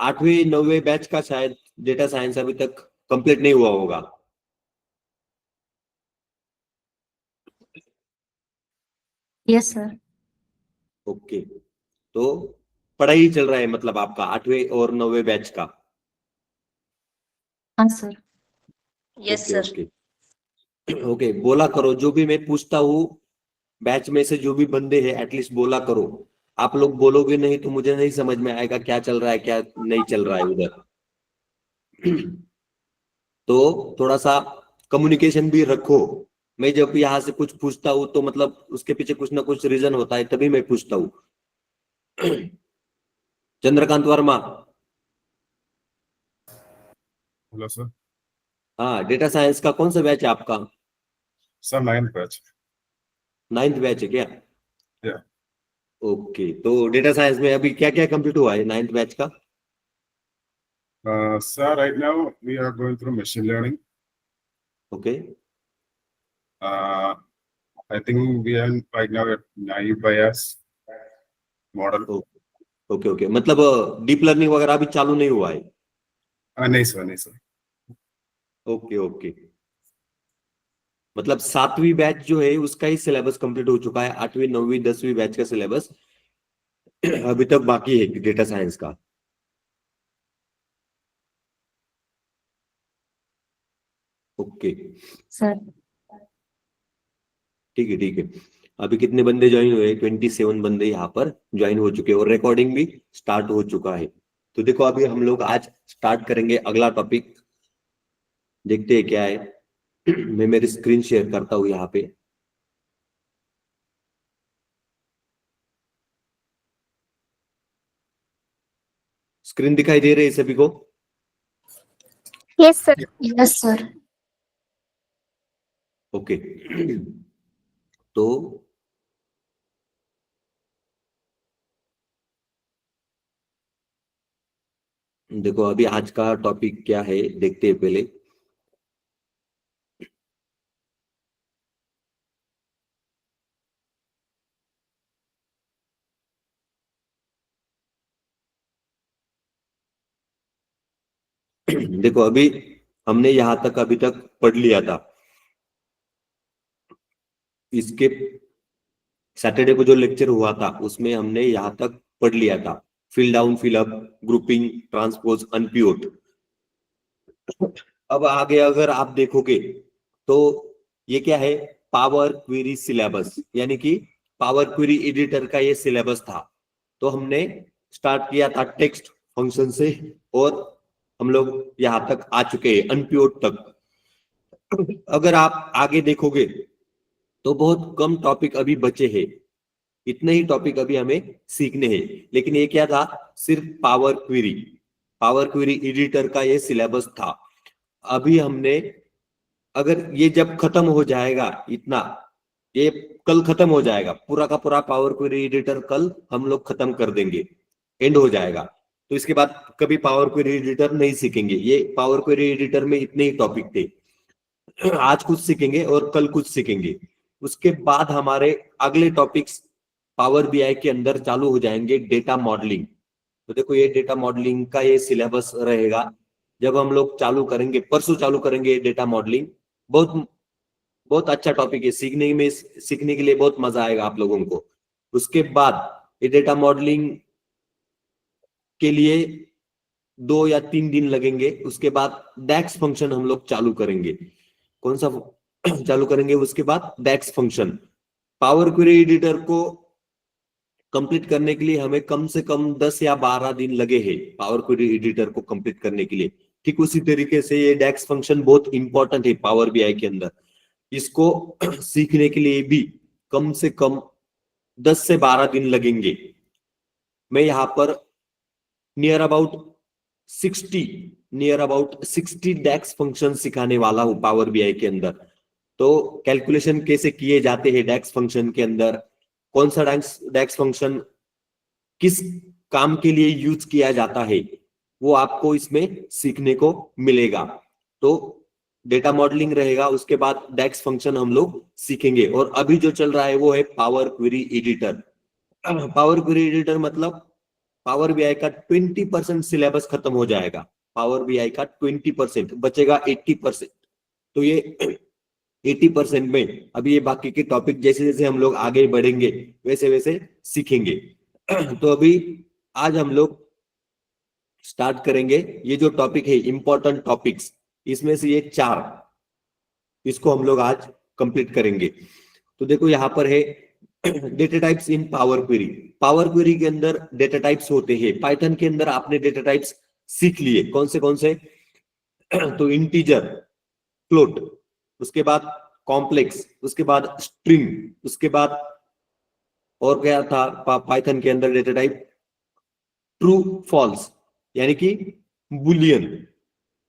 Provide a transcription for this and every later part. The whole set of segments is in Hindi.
8वीं 9वीं बैच का शायद डेटा साइंस अभी तक कंप्लीट नहीं हुआ होगा। Yes sir. ओके, तो पढ़ाई चल रहा है मतलब आपका 8वीं और 9वीं बैच का। हाँ sir. Yes okay sir. Okay okay, बोला करो जो भी मैं पूछता हूँ, बैच में से जो भी बंदे हैं एटलीस्ट बोला करो। आप लोग बोलोगे नहीं तो मुझे नहीं समझ में आएगा क्या चल रहा है क्या नहीं चल रहा है उधर। तो थोड़ा सा कम्युनिकेशन भी रखो। मैं जब यहाँ से कुछ पूछता हूँ तो मतलब उसके पीछे कुछ ना कुछ रीजन होता है, तभी मैं पूछता हूँ। चंद्रकांत वर्मा। Hello sir. हाँ, डेटा साइंस का कौन सा बैच है आपका? Sir 9th batch. 9th batch है क्या? या ओके, तो डेटा साइंस में अभी क्या क्या कंप्लीट हुआ है 9th बैच का? Sir right now we are going through machine learning. Okay I think we are right now at naive bias model. Okay okay, मतलब डीप लर्निंग वगैरह अभी चालू नहीं हुआ है? नहीं सर, नहीं सर। ओके ओके, मतलब 7वीं बैच जो है उसका ही सिलेबस कंप्लीट हो चुका है, 8वीं 9वीं 10वीं बैच का सिलेबस अभी तक बाकी है डेटा साइंस का। ओके सर ठीक है ठीक है। अभी कितने बंदे ज्वाइन हुए? 27 बंदे यहाँ पर ज्वाइन हो चुके हैं और रिकॉर्डिंग भी स्टार्ट हो चुका है। तो देखो अभी हम लोग आज स्टार्ट करेंगे अगला टॉपिक, देखते हैं क्या है। मैं मेरी स्क्रीन शेयर करता हूँ यहाँ पे। स्क्रीन दिखाई दे रही है सभी को? Yes sir. Yes sir. Okay तो देखो अभी आज का टॉपिक क्या है देखते हैं पहले। देखो अभी हमने यहां तक अभी तक पढ़ लिया था। इसके सैटरडे को जो लेक्चर हुआ था उसमें हमने यहां तक पढ़ लिया था, fill down, fill up, grouping, transpose, unpivot. अब आगे अगर आप देखोगे तो ये क्या है, पावर क्वेरी सिलेबस, यानी कि पावर क्वेरी एडिटर का ये सिलेबस था। तो हमने स्टार्ट किया था टेक्स्ट फंक्शन से और हम लोग यहां तक आ चुके हैं अनप्योर्ड तक। अगर आप आगे देखोगे तो बहुत कम टॉपिक अभी बचे हैं, इतने ही टॉपिक अभी हमें सीखने हैं। लेकिन ये क्या था, सिर्फ पावर क्वेरी एडिटर का ये सिलेबस था। अभी हमने, अगर ये जब खत्म हो जाएगा इतना, ये कल खत्म हो जाएगा पूरा का पूरा पावर क्वेरी एडिटर, कल हम लोग खत्म कर देंगे, एंड हो जाएगा। तो इसके बाद कभी पावर क्वेरी एडिटर नहीं सीखेंगे। ये पावर क्वेरी एडिटर में इतने ही टॉपिक थे, आज कुछ सीखेंगे और कल कुछ सीखेंगे। उसके बाद हमारे अगले टॉपिक्स पावर बीआई के अंदर चालू हो जाएंगे, डेटा मॉडलिंग। तो देखो ये डेटा मॉडलिंग का ये सिलेबस रहेगा। जब हम लोग चालू करेंगे, परसों चालू करेंगे डेटा मॉडलिंग। बहुत बहुत अच्छा टॉपिक है, सीखने के लिए बहुत मजा आएगा आप लोगों को। उसके बाद ये डेटा मॉडलिंग के लिए 2 या 3 दिन लगेंगे। उसके बाद डैक्स फंक्शन हम लोग चालू करेंगे। कौन सा चालू करेंगे? उसके बाद डैक्स फंक्शन। पावर क्वेरी एडिटर को कंप्लीट करने के लिए हमें कम से कम 10 या 12 दिन लगे हैं, पावर क्वेरी एडिटर को कंप्लीट करने के लिए। ठीक उसी तरीके से ये डैक्स फंक्शन बहुत इंपॉर्टेंट है पावर बीआई के अंदर। इसको सीखने के लिए भी कम से कम 10 से 12 दिन लगेंगे। मैं यहाँ पर नियर अबाउट 60 डैक्स फंक्शन सिखाने वाला हूं पावर बीआई के अंदर। तो कैलकुलेशन कैसे किए जाते हैं डैक्स फंक्शन के अंदर, कौन सा डैक्स फंक्शन किस काम के लिए यूज किया जाता है, वो आपको इसमें सीखने को मिलेगा। तो डेटा मॉडलिंग रहेगा, उसके बाद डैक्स फंक्शन हम लोग सीखेंगे। और अभी जो चल रहा है वो है power query editor. Power query editor मतलब पावर बीआई का 20% सिलेबस खत्म हो जाएगा, पावर बीआई का 20%, बचेगा 80%। तो ये 80% में अभी ये बाकी के टॉपिक जैसे जैसे हम लोग आगे बढ़ेंगे वैसे वैसे सीखेंगे। तो अभी आज हम लोग स्टार्ट करेंगे ये जो टॉपिक है इंपॉर्टेंट टॉपिक्स, इसमें से ये 4 इसको हम लोग आज कंप्लीट करेंगे। तो देखो यहाँ पर है data types in power query. Power query के अंदर डेटा टाइप्स होते हैं, पाइथन के अंदर आपने डेटा टाइप्स सीख लिए कौन से तो इंटीजर, फ्लोट, उसके बाद कॉम्प्लेक्स, उसके बाद स्ट्रिंग, उसके बाद और क्या था पाइथन के अंदर डेटा टाइप, ट्रू फॉल्स यानी कि बुलियन।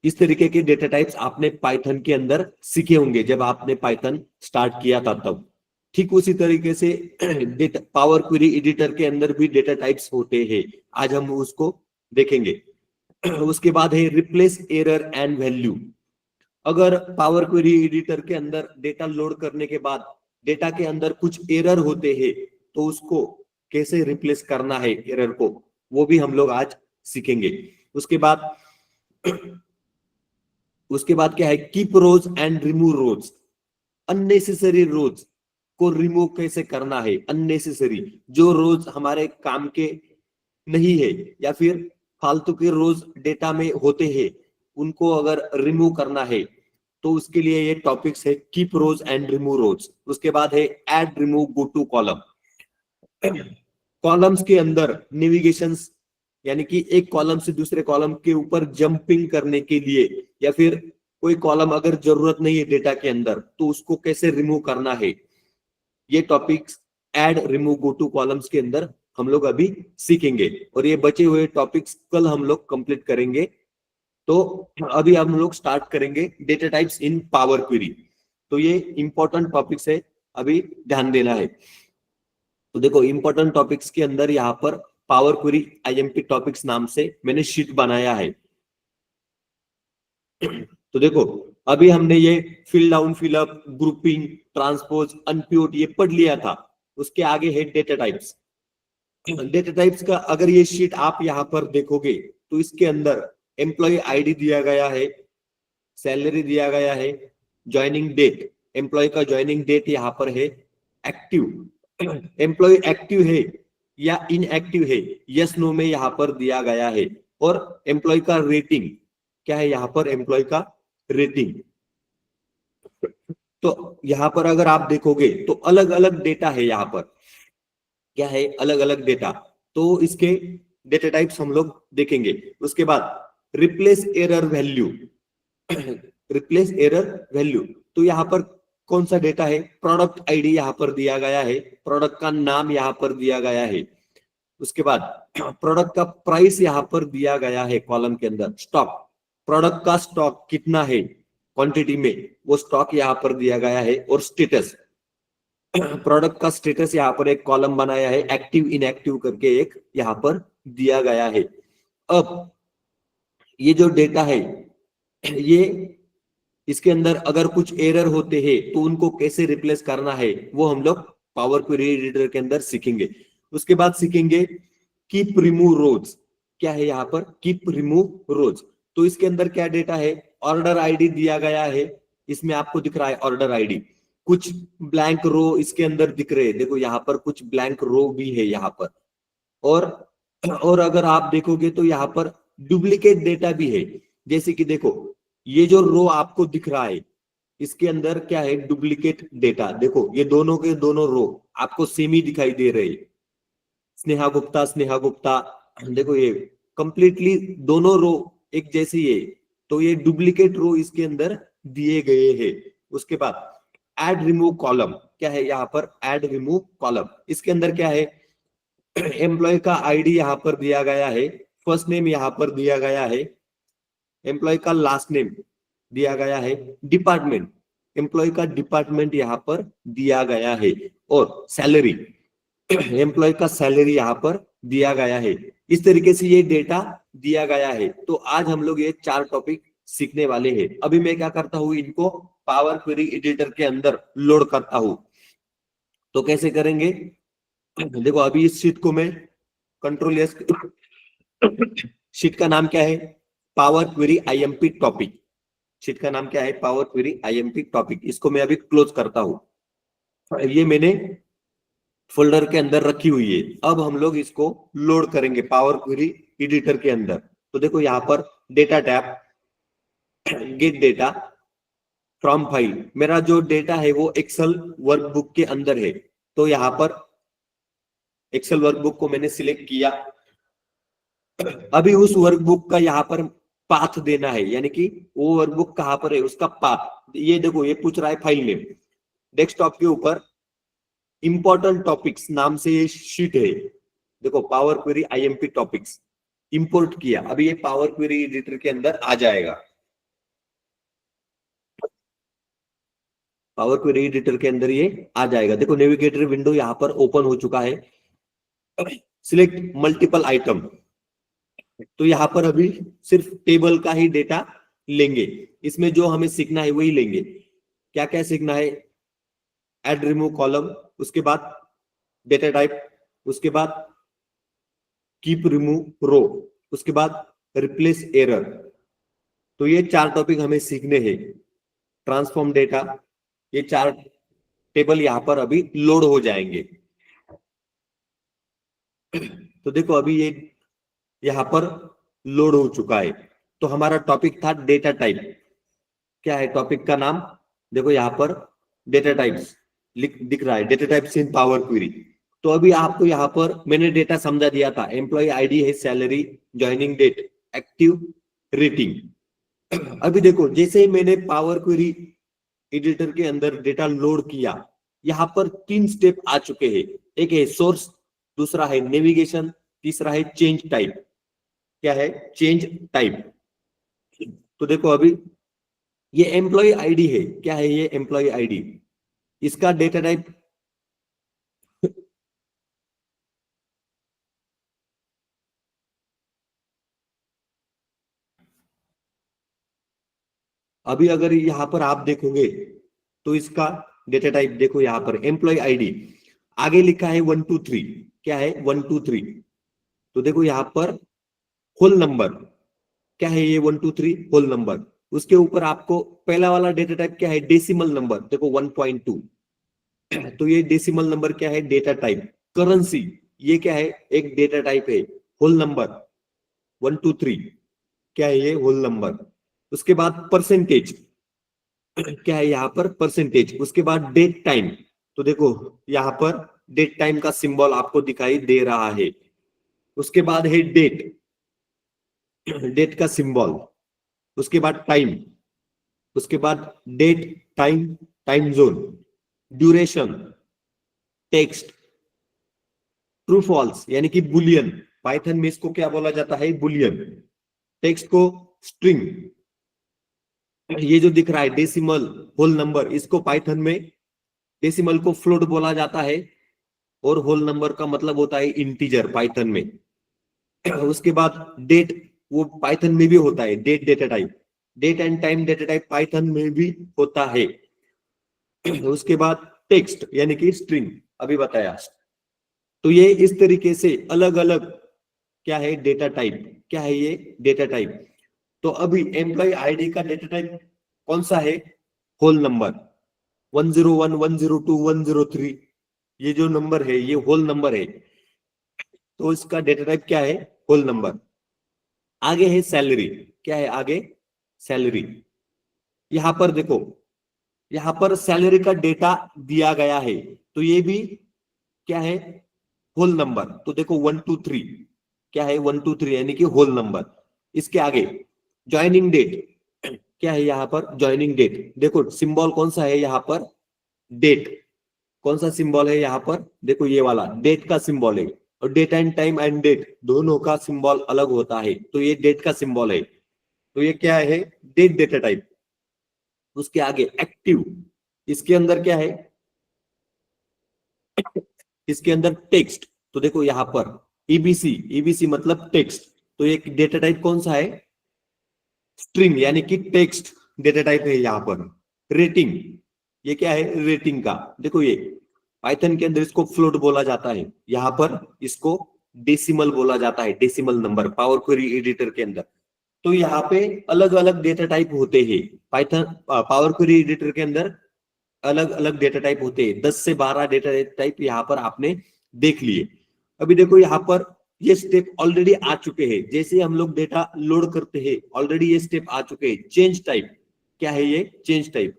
इस तरीके के डेटा टाइप्स आपने पाइथन के अंदर सीखे होंगे जब आपने पाइथन स्टार्ट किया था तब। ठीक उसी तरीके से पावर क्वेरी एडिटर के अंदर भी डेटा टाइप्स होते हैं, आज हम उसको देखेंगे। उसके बाद है रिप्लेस एरर एंड वैल्यू। अगर पावर क्वेरी एडिटर के अंदर डेटा लोड करने के बाद डेटा के अंदर कुछ एरर होते हैं तो उसको कैसे रिप्लेस करना है एरर को, वो भी हम लोग आज सीखेंगे। उसके बाद क्या है, keep rows and remove rows. Unnecessary rows को रिमूव कैसे करना है, अननेसेसरी जो रोज हमारे काम के नहीं है या फिर फालतू के रोज डेटा में होते हैं उनको अगर रिमूव करना है तो उसके लिए ये टॉपिक्स है keep rows and remove rows. उसके बाद है add remove go to column. Columns के अंदर नेविगेशंस यानी कि एक कॉलम से दूसरे कॉलम के ऊपर जंपिंग करने के लिए या फिर कोई कॉलम अगर जरूरत नहीं है डेटा के अंदर तो उसको कैसे रिमूव करना है, ये topics add remove go two columns के अंदर हम लोग अभी सीखेंगे और ये बचे हुए टॉपिक्स कल हम लोग कंप्लीट करेंगे। तो अभी हम लोग स्टार्ट करेंगे data types in power query. तो ये इंपॉर्टेंट टॉपिक्स है, अभी ध्यान देना है। तो देखो इंपॉर्टेंट टॉपिक्स के अंदर यहाँ पर पावर क्वेरी आईएमपी टॉपिक्स नाम से मैंने शीट बनाया है। तो देखो अभी हमने ये fill down, fill up, grouping, transpose, unpivot ये पढ़ लिया था। उसके आगे है डेटा टाइप्स। डेटा टाइप्स का अगर ये शीट आप यहाँ पर देखोगे तो इसके अंदर एम्प्लॉय आईडी दिया गया है, सैलरी दिया गया है, ज्वाइनिंग डेट, एम्प्लॉय का ज्वाइनिंग डेट यहाँ पर है, एक्टिव एम्प्लॉय एक्टिव है या इनएक्टिव है यस नो में यहाँ पर दिया गया है, और एम्प्लॉय का रेटिंग क्या है यहाँ पर, एम्प्लॉय का रेटिंग। तो यहाँ पर अगर आप देखोगे तो अलग अलग डेटा है, यहाँ पर क्या है अलग अलग डेटा। तो इसके डेटा टाइप्स हम लोग देखेंगे। उसके बाद replace error value, replace error value, तो यहाँ पर कौन सा डेटा है, प्रोडक्ट आईडी यहाँ पर दिया गया है, प्रोडक्ट का नाम यहाँ पर दिया गया है। उसके बाद प्रोडक्ट का प्राइस यहाँ पर दिया गया है कॉलम के अंदर, स्टॉक, प्रोडक्ट का स्टॉक कितना है क्वांटिटी में वो स्टॉक यहाँ पर दिया गया है, और स्टेटस, प्रोडक्ट का स्टेटस यहाँ पर एक कॉलम बनाया है, एक्टिव इनएक्टिव करके एक यहाँ पर दिया गया है। अब ये जो डेटा है ये इसके अंदर अगर कुछ एरर होते हैं तो उनको कैसे रिप्लेस करना है वो हम लोग पावर क्वेरी एडिटर के अंदर सीखेंगे। उसके बाद सीखेंगे कीप रिमूव रोज, क्या है यहाँ पर कीप रिमूव रोज। तो इसके अंदर क्या डेटा है, ऑर्डर आईडी दिया गया है, इसमें आपको दिख रहा है ऑर्डर आईडी, कुछ ब्लैंक रो इसके अंदर दिख रहे हैं, देखो यहाँ पर कुछ ब्लैंक रो भी है यहाँ पर, और अगर आप देखोगे तो यहाँ पर डुप्लीकेट डेटा भी है। जैसे कि देखो ये जो रो आपको दिख रहा है इसके अंदर क्या है डुप्लीकेट डेटा, देखो ये दोनों के दोनों रो आपको सेम ही दिखाई दे रहे, स्नेहा गुप्ता, स्नेहा गुप्ता, देखो ये कंप्लीटली दोनों रो एक जैसी है, तो ये डुप्लीकेट रो इसके अंदर दिए गए हैं। उसके बाद ऐड रिमूव कॉलम, क्या है यहाँ पर ऐड रिमूव कॉलम, इसके अंदर क्या है एम्प्लॉय का आईडी यहाँ पर दिया गया है, फर्स्ट नेम यहाँ पर दिया गया है, एम्प्लॉय का लास्ट नेम दिया गया है, डिपार्टमेंट, एम्प्लॉय का डिपार्टमेंट यहाँ पर दिया गया है, और सैलरी, एम्प्लॉय का सैलरी यहाँ पर दिया गया है। इस तरीके से ये डेटा दिया गया है। तो आज हम लोग ये 4 टॉपिक सीखने वाले हैं। अभी मैं क्या करता हूँ, इनको पावर क्वेरी एडिटर के अंदर लोड करता हूँ। तो कैसे करेंगे, देखो अभी इस शीट को मैं कंट्रोल एस शीट का नाम क्या है? Power query IMP topic. Sheet का नाम क्या है? Power query IMP topic. इसको मैं अभी क्लोज करता हूं। ये मैंने फोल्डर के अंदर रखी हुई है। अब हम लोग इसको लोड करेंगे पावर क्वेरी एडिटर के अंदर। तो देखो यहाँ पर data tab, gate data from file. मेरा जो डेटा है वो एक्सेल वर्कबुक के अंदर है। तो यहाँ पर एक्सेल वर्कबुक को मैंने सिलेक्ट किया। अभी उस वर्कबुक का यहाँ पर पाथ देना है, यानी कि वो वर्कबुक कहां पर है उसका पाथ। ये देखो ये पूछ रहा है फाइल नेम। डेस्कटॉप के ऊपर इंपॉर्टेंट टॉपिक्स नाम से ये शीट है। देखो power query IMP topics import किया। अभी ये पावर क्वेरी एडिटर के अंदर आ जाएगा। पावर क्वेरी एडिटर के अंदर ये आ जाएगा। देखो नेविगेटर विंडो यहाँ पर ओपन हो चुका है। Select multiple item. तो यहाँ पर अभी सिर्फ टेबल का ही डेटा लेंगे। इसमें जो हमें सीखना है वही लेंगे। क्या क्या सीखना है? ऐड रिमूव कॉलम, उसके बाद डेटा टाइप, उसके बाद कीप रिमूव रो, उसके बाद रिप्लेस एरर। तो ये 4 टॉपिक हमें सीखने हैं। ट्रांसफॉर्म डेटा, ये 4 टेबल यहाँ पर अभी लोड हो जाएंगे। तो देखो अभी ये यहाँ पर लोड हो चुका है। तो हमारा टॉपिक था डेटा टाइप। क्या है टॉपिक का नाम? देखो यहाँ पर डेटा टाइप्स दिख रहा है, data types in power query. तो अभी आपको यहाँ पर मैंने डेटा समझा दिया था। एम्प्लॉय आईडी है, salary, joining date, active, rating. अभी देखो जैसे ही मैंने पावर क्वेरी एडिटर के अंदर डेटा लोड किया, यहाँ पर 3 स्टेप आ चुके हैं। एक है सोर्स, दूसरा है नेविगेशन, तीसरा है चेंज टाइप। क्या है? Change type. तो देखो अभी ये एम्प्लॉय आईडी है। क्या है ये? Employee ID. इसका डेटा टाइप अभी अगर यहां पर आप देखोगे तो इसका डेटा टाइप देखो, यहां पर एम्प्लॉय आईडी आगे लिखा है 1 2 3। क्या है? 1 2 3। तो देखो यहां पर होल नंबर। क्या है ये? 1 2 3 होल नंबर। उसके ऊपर आपको पहला वाला डेटा टाइप क्या है? Decimal number. देखो 1.2। तो ये डेसिमल नंबर क्या है? Data type. करेंसी, ये क्या है? एक डेटा टाइप है। Whole number 1 2 3। क्या है ये? Whole number. उसके बाद परसेंटेज। क्या है यहाँ पर? परसेंटेज। उसके बाद डेट टाइम। तो देखो यहाँ पर डेट टाइम का सिंबल आपको दिखाई दे रहा है। उसके बाद है डेट, डेट का सिंबल। उसके बाद टाइम, उसके बाद date, time, time zone, duration, text, true false यानी कि बुलियन। पाइथन में इसको क्या बोला जाता है? बुलियन। टेक्स्ट को स्ट्रिंग। ये जो दिख रहा है डेसिमल, होल नंबर, इसको पाइथन में डेसिमल को फ्लोट बोला जाता है और होल नंबर का मतलब होता है इंटीजर पाइथन में। उसके बाद डेट, वो पाइथन में भी होता है। Date data type, date and time data type Python में भी होता है। उसके बाद टेक्स्ट यानी कि स्ट्रिंग, अभी बताया। तो ये इस तरीके से अलग अलग क्या है? Data type. क्या है ये? Data type. तो अभी एम्प्लॉय आईडी का डेटा टाइप कौन सा है? Whole number 101 102 103। ये जो नंबर है ये होल नंबर है। तो इसका डेटा टाइप क्या है? Whole number. आगे है सैलरी। क्या है आगे? सैलरी। यहां पर देखो, यहां पर सैलरी का डेटा दिया गया है। तो ये भी क्या है? Whole number. तो देखो 1 2 3। क्या है? 1 2 3 यानी कि होल नंबर। इसके आगे ज्वाइनिंग डेट। क्या है यहाँ पर? Joining date. देखो सिंबल कौन सा है यहाँ पर? डेट। कौन सा सिंबल है यहाँ पर? देखो ये वाला डेट का सिंबल है। और date and time and date दोनों का सिंबल अलग होता है। तो ये डेट का सिंबल है। तो ये क्या है? Date data type. उसके आगे एक्टिव। इसके अंदर क्या है? इसके अंदर टेक्स्ट। तो देखो यहाँ पर ईबीसी, ईबीसी मतलब टेक्स्ट। तो एक डेटा टाइप कौन सा है? स्ट्रिंग यानी कि टेक्स्ट डेटा टाइप है यहाँ पर। रेटिंग, ये क्या है? रेटिंग का। देखो ये पाइथन के अंदर इसको फ्लोट बोला जाता है, यहाँ पर इसको डेसिमल बोला जाता है, decimal number power query editor के अंदर। तो यहाँ पे अलग अलग डेटा टाइप होते हैं पाइथन पावर क्वेरी एडिटर के अंदर, अलग अलग डेटा टाइप होते हैं, 10 से 12 डेटा टाइप यहाँ पर आपने देख लिए। अभी देखो यहाँ पर ये स्टेप ऑलरेडी आ चुके हैं, जैसे हम लोग डेटा लोड करते हैं ऑलरेडी ये स्टेप आ चुके हैं। चेंज टाइप क्या है, ये चेंज टाइप।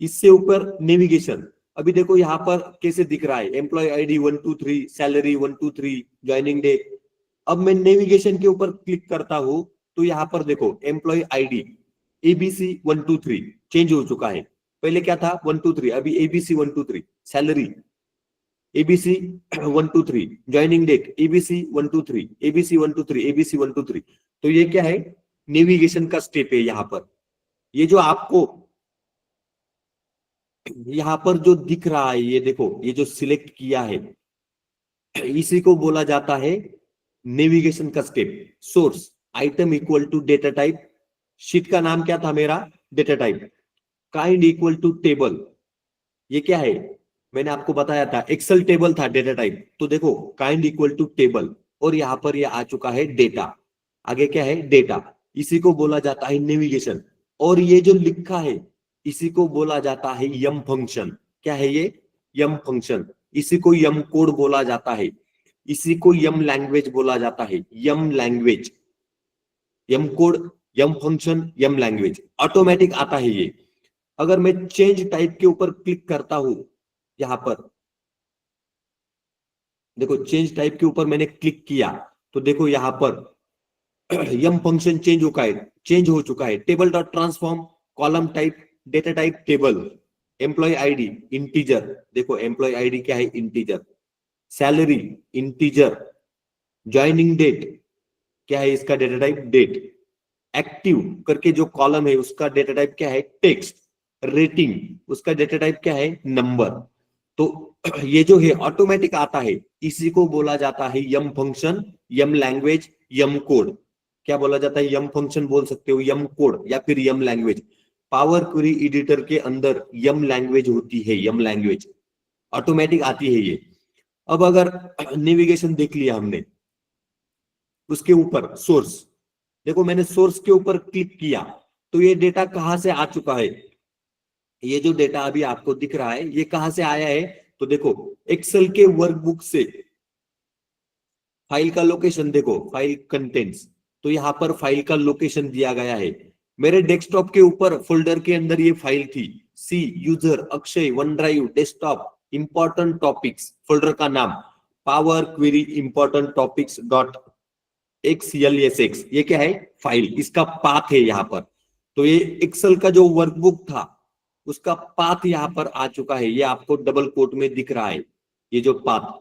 इससे ऊपर नेविगेशन, अभी देखो यहाँ पर कैसे दिख रहा है, employee ID 1 2 3, salary 1 2 3, joining date. अब मैं नेविगेशन के ऊपर क्लिक करता हूं तो यहाँ पर देखो एम्प्लॉय आईडी एबीसी 1 2 3 चेंज हो चुका है। पहले क्या था 1 2 3, अभी ABC 1 2 3, salary ABC 1 2 3, joining date ABC 1 2 3, ABC 1 2 3, ABC 1 2 3। तो ये क्या है, नेविगेशन का स्टेप है यहाँ पर। ये जो आपको यहाँ पर जो दिख रहा है, ये देखो ये जो सिलेक्ट किया है, इसी को बोला जाता है नेविगेशन का step. Source item equal to data type, sheet का नाम क्या था मेरा, data type. Kind equal to table, ये क्या है मैंने आपको बताया था, एक्सेल टेबल था डेटा टाइप। तो देखो काइंड इक्वल टू टेबल, और यहाँ पर ये आ चुका है डेटा, आगे क्या है डेटा, इसी को बोला जाता है नेविगेशन। और ये जो लिखा है इसी को बोला जाता है यम फंक्शन। क्या है ये, यम फंक्शन। इसी को यम कोड बोला जाता है, इसी को यम लैंग्वेज बोला जाता है, यम लैंग्वेज, यम कोड, यम फंक्शन, यम लैंग्वेज, ऑटोमेटिक आता है ये। अगर मैं चेंज टाइप के ऊपर क्लिक करता हूं, यहां पर देखो चेंज टाइप के ऊपर मैंने क्लिक किया तो देखो यहां पर यम फंक्शन चेंज हो चुका है। Table dot transform, column type, data type table, employee ID integer, देखो एम्प्लॉय आईडी क्या है integer, salary integer, joining date क्या है इसका डेटा टाइप डेट, एक्टिव करके जो कॉलम है उसका डेटा टाइप क्या है टेक्स्ट, रेटिंग उसका डेटा टाइप क्या है नंबर। तो ये जो है ऑटोमेटिक आता है, इसी को बोला जाता है यम फंक्शन, यम लैंग्वेज, यम कोड। क्या बोला जाता है, यम फंक्शन बोल सकते हो, यम कोड या फिर यम लैंग्वेज। पावर क्वेरी एडिटर के अंदर यम लैंग्वेज होती है, यम लैंग्वेज ऑटोमेटिक आती है ये। अब अगर नेविगेशन देख लिया हमने, उसके ऊपर सोर्स, देखो मैंने सोर्स के ऊपर क्लिक किया तो ये डेटा कहां से आ चुका है, ये जो डेटा अभी आपको दिख रहा है ये कहां से आया है, तो देखो एक्सेल के वर्कबुक से। फाइल का लोकेशन देखो, फाइल कंटेंट्स, तो यहां पर फाइल का लोकेशन दिया गया है। मेरे डेस्कटॉप के ऊपर फोल्डर के अंदर ये फाइल थी, C users Akshay OneDrive desktop important topics, folder का नाम power query important topics dot XLSX, ये क्या है फाइल, इसका पाथ है यहाँ पर। तो ये एक्सेल का जो वर्कबुक था उसका पाथ यहाँ पर आ चुका है, ये आपको डबल कोट में दिख रहा है ये जो पाथ।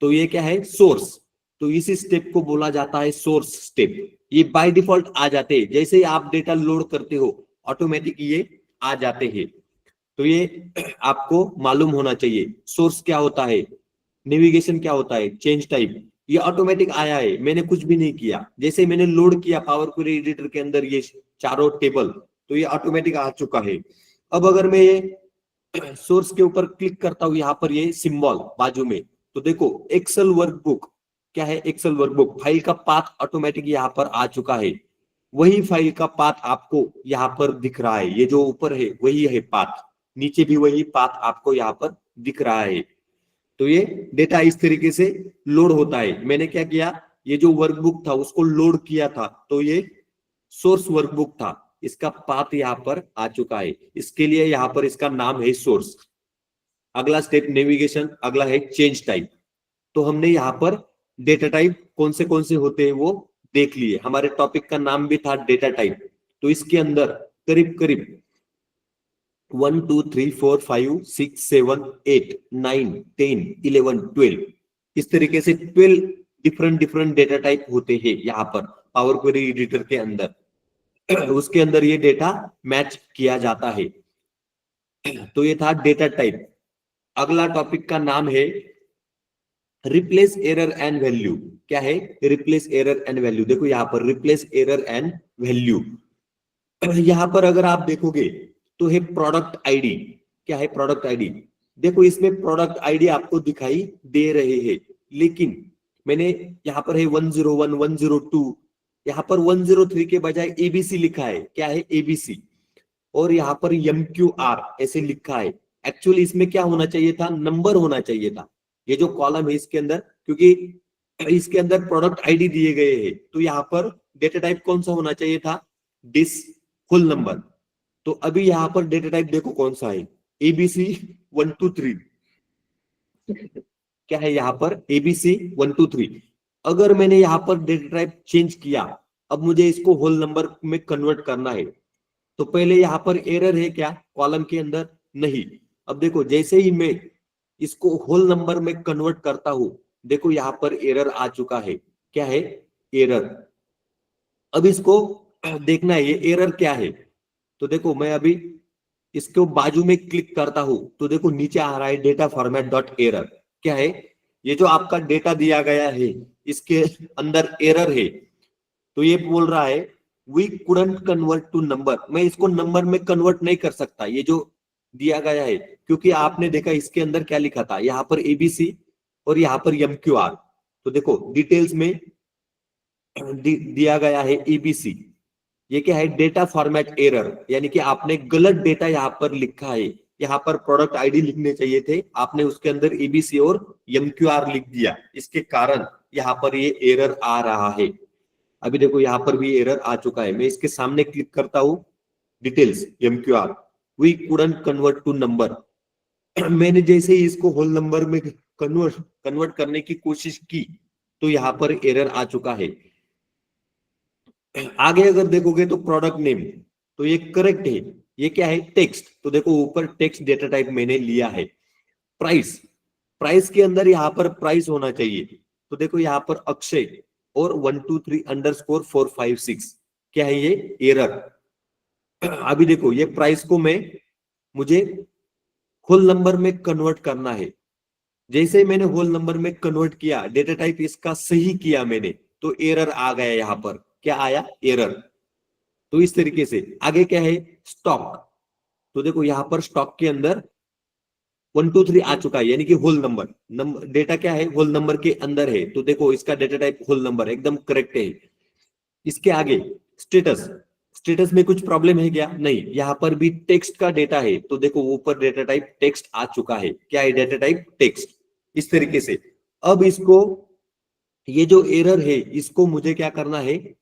तो ये क्या है सोर्स, तो इसी स्टेप को बोला जाता है सोर्स स्टेप। ये बाय डिफॉल्ट आ जाते हैं, जैसे ही आप डेटा लोड करते हो ऑटोमेटिक ये आ जाते हैं। तो ये आपको मालूम होना चाहिए सोर्स क्या होता है, नेविगेशन क्या होता है, चेंज टाइप, ये ऑटोमेटिक आया है, मैंने कुछ भी नहीं किया। जैसे मैंने लोड किया पावर क्वेरी एडिटर के अंदर ये चारों टेबल, तो ये ऑटोमेटिक आ चुका है। अब अगर मैं ये सोर्स के ऊपर क्लिक करता हूं, यहाँ पर ये सिंबल बाजू में, तो देखो एक्सेल वर्कबुक, क्या है एक्सेल वर्कबुक, फाइल का पाथ ऑटोमेटिक यहाँ पर आ चुका है। वही फाइल का पाथ आपको यहाँ पर दिख रहा है, ये जो ऊपर है वही है पाथ, नीचे भी वही पाथ आपको यहाँ पर दिख रहा है। तो ये डेटा इस तरीके से लोड होता है। मैंने क्या किया, ये जो वर्कबुक था उसको लोड किया था, तो ये सोर्स वर्कबुक था, इसका पाथ यहाँ पर आ चुका है, इसके लिए यहाँ पर इसका नाम है सोर्स। अगला स्टेप नेविगेशन, अगला है चेंज टाइप। तो हमने यहाँ पर डेटा टाइप कौन से होते हैं वो देख लिए, हमारे टॉपिक का नाम भी था डेटा टाइप। तो इसके अंदर करीब करीब 1 2 3 4 5 6 7 8 9 10 11 12 इस तरीके से 12 डिफरेंट डेटा टाइप होते हैं यहाँ पर पावर क्वेरी एडिटर के अंदर। उसके अंदर ये डेटा मैच किया जाता है। तो ये था डेटा टाइप। अगला टॉपिक का नाम है रिप्लेस एरर एंड वैल्यू। क्या है, रिप्लेस एरर एंड वैल्यू। देखो यहाँ पर रिप्लेस एरर एंड वैल्यू, यहाँ पर अगर आप देखोगे तो है प्रोडक्ट आईडी। क्या है प्रोडक्ट आईडी, देखो इसमें प्रोडक्ट आईडी आपको दिखाई दे रहे हैं, लेकिन मैंने यहाँ पर है 101, 102, यहाँ पर 103 के बजाय एबीसी लिखा है। क्या है? एबीसी। और यहाँ पर MQR ऐसे लिखा है। एक्चुअली इसमें क्या होना चाहिए था? नंबर होना चाहिए था। ये जो कॉलम है इसके अंदर, क्योंकि इसके अंदर प्रोडक्ट आईडी दिए गए हैं, तो यहाँ पर डेटा टाइप कौन सा होना चाहिए था? This full number. तो अभी यहाँ पर डेटा टाइप देखो कौन सा है, ABC 123। क्या है यहाँ पर? ABC 123। अगर मैंने यहाँ पर डेटा टाइप चेंज किया, अब मुझे इसको होल नंबर में कन्वर्ट करना है, तो पहले यहाँ पर एरर है क्या कॉलम के अंदर? नहीं। अब देखो जैसे ही मैं इसको होल नंबर में कन्वर्ट करता हूं, देखो यहाँ पर एरर आ चुका है। क्या है? एरर। अब इसको देखना है ये एरर क्या है। तो देखो मैं अभी इसको बाजू में क्लिक करता हूं, तो देखो नीचे आ रहा है डेटा फॉर्मेट डॉट एरर। क्या है? ये जो आपका डेटा दिया गया है इसके अंदर एरर है। तो ये बोल रहा है we couldn't convert to number. मैं इसको नंबर में कन्वर्ट नहीं कर सकता, ये जो दिया गया है, क्योंकि आपने देखा इसके अंदर क्या लिखा था, यहाँ पर एबीसी और यहाँ पर MQR। तो देखो डिटेल्स में दिया गया है एबीसी। ये क्या है? डेटा फॉर्मेट एरर, यानी कि आपने गलत डेटा यहाँ पर लिखा है। यहाँ पर प्रोडक्ट आईडी लिखने चाहिए थे, आपने उसके अंदर एबीसी और MQR लिख दिया। इसके कारण यहाँ पर ये एरर आ रहा है। अभी देखो यहाँ पर भी एरर आ चुका है। मैं इसके सामने क्लिक करता हूं, details MQR, we couldn't convert to number. मैंने जैसे ही इसको होल नंबर में कन्वर्ट करने की कोशिश की, तो यहाँ पर एरर आ चुका है। आगे अगर देखोगे तो प्रोडक्ट नेम, तो ये करेक्ट है। ये क्या है? टेक्स्ट। तो देखो ऊपर टेक्स्ट डेटा टाइप मैंने लिया है। प्राइस, प्राइस के अंदर यहाँ पर प्राइस होना चाहिए। तो देखो यहाँ पर अक्षय और 123_456। क्या है ये? एरर। अभी देखो ये प्राइस को मुझे होल नंबर में कन्वर्ट करना है। जैसे ही मैंने होल नंबर में कन्वर्ट किया, डेटा टाइप इसका सही किया मैंने, तो एरर आ गया। यहाँ पर क्या आया? एरर। तो इस तरीके से आगे क्या है? स्टॉक। तो देखो यहाँ पर स्टॉक के अंदर 123 आ चुका है, यानी कि होल नंबर डेटा क्या है? होल नंबर के अंदर है। तो देखो इसका डेटा टाइप होल नंबर एकदम करेक्ट है। इसके आगे स्टेटस, स्टेटस में कुछ प्रॉब्लम है क्या? नहीं। यहाँ पर भी टेक्स्ट का डेटा है, तो देखो ऊपर डेटा टाइप टेक्स्ट आ चुका है। क्या है? Data type text. इस तरीके से अब इसको, ये जो एरर है इसको मुझे क्या करना है?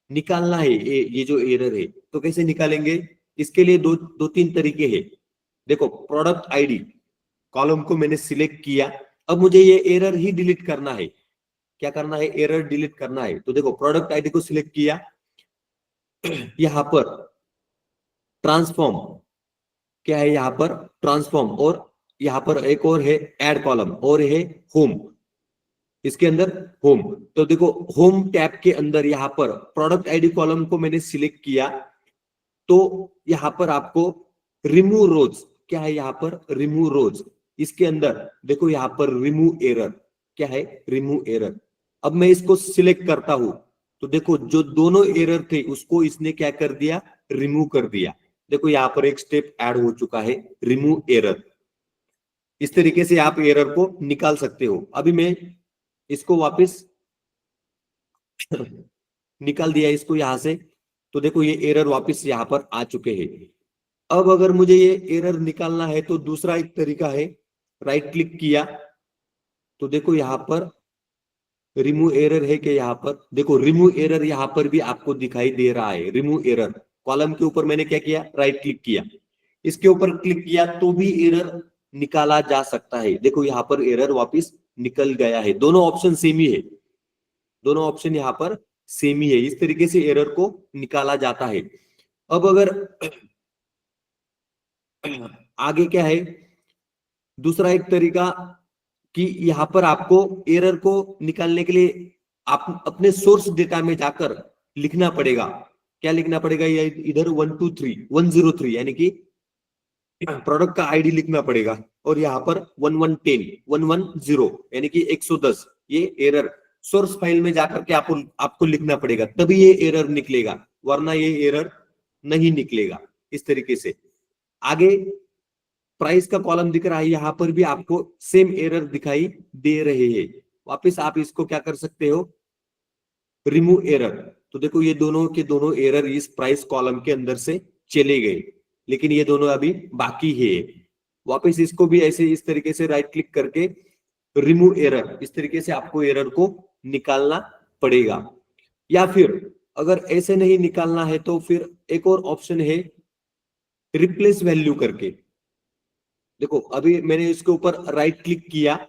निकालना है। ये जो एरर है, तो कैसे निकालेंगे? इसके लिए दो तीन तरीके हैं। देखो प्रोडक्ट आईडी कॉलम को मैंने सिलेक्ट किया, अब मुझे ये एरर ही डिलीट करना है। क्या करना है? एरर डिलीट करना है। तो देखो प्रोडक्ट आईडी को सिलेक्ट किया, यहां पर ट्रांसफॉर्म। क्या है? यहां पर ट्रांसफॉर्म, और यहां पर एक और है ऐड कॉलम, और है होम। इसके अंदर होम। तो देखो होम टैब के अंदर यहाँ पर प्रोडक्ट आईडी कॉलम को मैंने सिलेक्ट किया, तो यहाँ पर आपको रिमूव रोज। क्या है? यहाँ पर रिमूव रोज। इसके अंदर देखो यहाँ पर रिमूव एरर। क्या है? Remove error. अब मैं इसको सिलेक्ट करता हूं, तो देखो जो दोनों एरर थे उसको इसने क्या कर दिया? रिमूव कर दिया। देखो यहाँ पर एक स्टेप ऐड हो चुका है, रिमूव एरर। इस तरीके से आप एरर को निकाल सकते हो। अभी मैं इसको वापस निकाल दिया इसको यहां से, तो देखो ये एरर वापस यहां पर आ चुके हैं। अब अगर मुझे ये एरर निकालना है तो दूसरा एक तरीका है, राइट क्लिक किया, तो देखो यहां पर रिमूव एरर है कि यहाँ पर देखो रिमूव एरर यहाँ पर भी आपको दिखाई दे रहा है। रिमूव एरर कॉलम के ऊपर मैंने क्या किया? राइट क्लिक किया, इसके ऊपर क्लिक किया तो भी एरर निकाला जा सकता है। देखो यहाँ पर एरर वापस निकल गया है। दोनों ऑप्शन सेम ही है, दोनों ऑप्शन यहाँ पर सेम ही है। इस तरीके से एरर को निकाला जाता है। अब अगर आगे क्या है, दूसरा एक तरीका कि यहाँ पर आपको एरर को निकालने के लिए आप अपने सोर्स डेटा में जाकर लिखना पड़ेगा। क्या लिखना पड़ेगा? ये इधर 123 यानी कि प्रोडक्ट का आईडी लिखना पड़ेगा, और यहाँ पर 110 यानी कि 110 ये एरर सोर्स फाइल में जाकर के आपको लिखना पड़ेगा, तभी ये एरर निकलेगा, वरना ये एरर नहीं निकलेगा। इस तरीके से आगे प्राइस का कॉलम दिख रहा है, यहाँ पर भी आपको सेम एरर दिखाई दे रहे हैं। वापस आप इसको क्या कर सकते हो, रिमूव एरर। तो देखो ये दोनों के दोनों एरर इस प्राइस कॉलम के अंदर से चले गए, लेकिन ये दोनों अभी बाकी है। वापस इसको भी ऐसे इस तरीके से राइट क्लिक करके रिमूव एरर, इस तरीके से आपको एरर को निकालना पड़ेगा। या फिर अगर ऐसे नहीं निकालना है तो फिर एक और ऑप्शन है रिप्लेस वैल्यू करके। देखो अभी मैंने इसके ऊपर राइट क्लिक किया,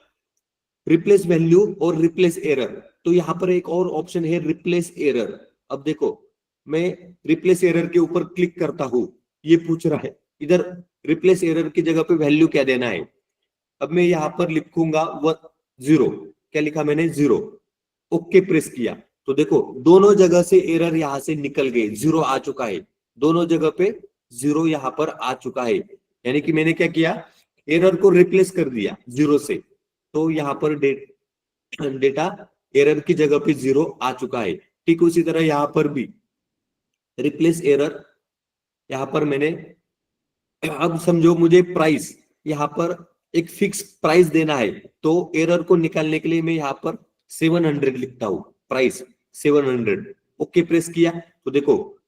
रिप्लेस वैल्यू और रिप्लेस एरर, तो यहाँ पर एक और ऑप्शन है रिप्लेस एरर। अब देखो मैं रिप्लेस एरर के ऊपर क्लिक करता हूं, ये पूछ रहा है इधर रिप्लेस एरर की जगह पे वैल्यू क्या देना है। अब मैं यहाँ पर लिखूंगा 0, क्या लिखा मैंने 0, ओके प्रेस किया तो देखो दोनों जगह से एरर यहां से निकल गए, 0 आ चुका है, दोनों जगह पे 0 यहां पर आ चुका है। यानी कि मैंने क्या किया, एरर को रिप्लेस कर दिया 0 से, तो यहाँ पर डेटा एरर की जगह पे 0 आ चुका है। ठीक उसी तरह यहां पर भी रिप्लेस एरर, यहां पर मैंने, अब समझो मुझे प्राइस यहां पर एक फिक्स प्राइस देना है, तो एरर को निकालने के लिए मैं यहां पर 700 लिखता हूं, प्राइस 700, ओके प्रेस किया तो देखो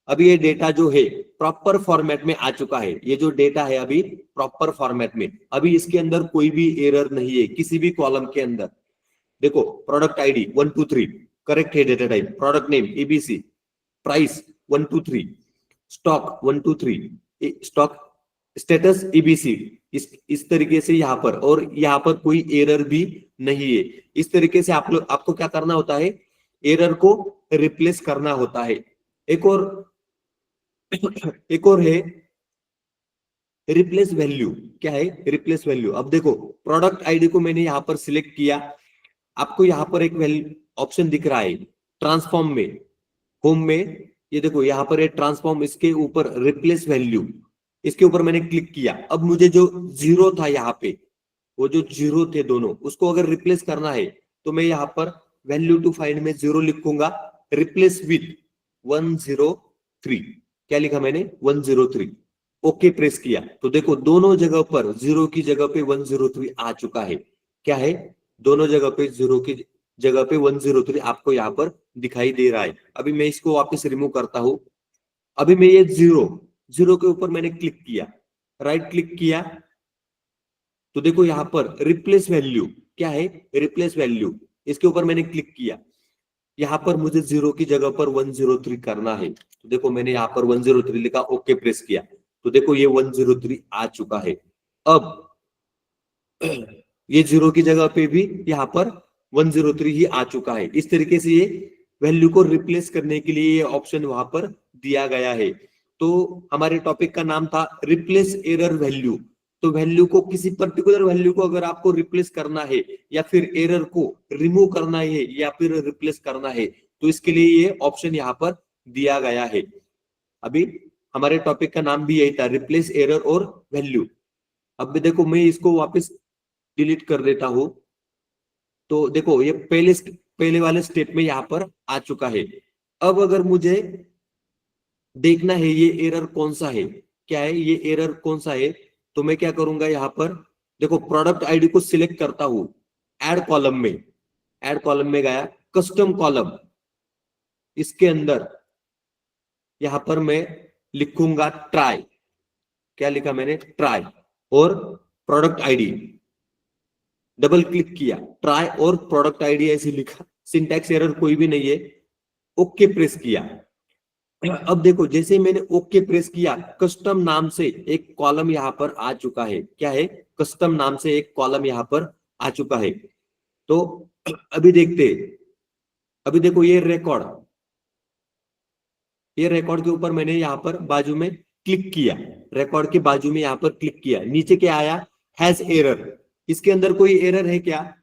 अभी ये डेटा जो है प्रॉपर फॉर्मेट में आ चुका है। ये जो डेटा है अभी प्रॉपर फॉर्मेट में, अभी इसके अंदर कोई भी एरर नहीं है किसी भी कॉलम के अंदर। देखो प्रोडक्ट आईडी 1 2 3 करेक्ट है, data type, product name ABC, price 1 2 3, stock 1 2 3, stock status ABC, इस तरीके से यहाँ पर, और यहाँ पर कोई एरर भी नहीं है। इस तरीके से आपको क्या करना होता है, एरर को रिप्लेस करना होता है। एक और है रिप्लेस वैल्यू। क्या है रिप्लेस वैल्यू, अब देखो प्रोडक्ट आईडी को मैंने यहां पर सिलेक्ट किया, आपको यहां पर एक ऑप्शन दिख रहा है ट्रांसफॉर्म में, होम में, ये देखो यहां पर है ट्रांसफॉर्म, इसके ऊपर रिप्लेस वैल्यू, इसके ऊपर मैंने क्लिक किया। अब मुझे जो 0 था यहाँ पे, वो जो 0 थे दोनों, उसको अगर रिप्लेस करना है तो मैं यहाँ पर वैल्यू टू फाइंड में 0 लिखूंगा, रिप्लेस विथ 103, क्या लिखा मैंने 103, ओके प्रेस किया तो देखो दोनों जगह पर 0 की जगह पे 103 आ चुका है। क्या है, दोनों जगह पे 0 की जगह पे 103 आपको यहाँ पर दिखाई दे रहा है। अभी मैं इसको वापस रिमूव करता हूं। अभी मैं ये 0 के ऊपर मैंने क्लिक किया, राइट क्लिक किया तो देखो यहाँ पर रिप्लेस वैल्यू, क्या है रिप्लेस वैल्यू, इसके ऊपर मैंने क्लिक किया। यहाँ पर मुझे 0 की जगह पर 103 करना है, तो देखो मैंने यहाँ पर 103 लिखा, ओके प्रेस किया तो देखो ये 103 आ चुका है। अब ये 0 की जगह पे भी यहाँ पर 103 ही आ चुका है। इस तरीके से ये वैल्यू को रिप्लेस करने के लिए ये ऑप्शन वहां पर दिया गया है। तो हमारे टॉपिक का नाम था रिप्लेस एरर वैल्यू। तो वैल्यू को, किसी पर्टिकुलर वैल्यू को अगर आपको रिप्लेस करना है या फिर एरर को रिमूव करना है या फिर रिप्लेस करना है, तो इसके लिए ये ऑप्शन यहाँ पर दिया गया है। अभी हमारे टॉपिक का नाम भी यही था, रिप्लेस एरर और वैल्यू। अब देखो मैं इसको वापस डिलीट कर देता हूं, तो देखो ये पहले वाले स्टेप में यहाँ पर आ चुका है। अब अगर मुझे देखना है ये एरर कौन सा है, क्या है ये एरर कौन सा है, तो मैं क्या करूंगा, यहाँ पर देखो प्रोडक्ट आईडी को सिलेक्ट करता हूं, ऐड कॉलम में गया, कस्टम कॉलम, इसके अंदर यहां पर मैं लिखूंगा ट्राई, क्या लिखा मैंने ट्राई, और प्रोडक्ट आईडी, डबल क्लिक किया, ट्राई और प्रोडक्ट आईडी ऐसे लिखा, सिंटैक्स एरर कोई भी नहीं है, ओके प्रेस किया। अब देखो जैसे मैंने ओके प्रेस किया, कस्टम नाम से एक कॉलम यहां पर आ चुका है। क्या है, कस्टम नाम से एक कॉलम यहां पर आ चुका है। तो अभी देखते, अभी देखो ये रिकॉर्ड के ऊपर मैंने यहां पर बाजू में क्लिक किया, रिकॉर्ड के बाजू में यहां पर क्लिक किया, नीचे क्या आया, हैज एरर। इसके अंदर कोई एरर है क्या,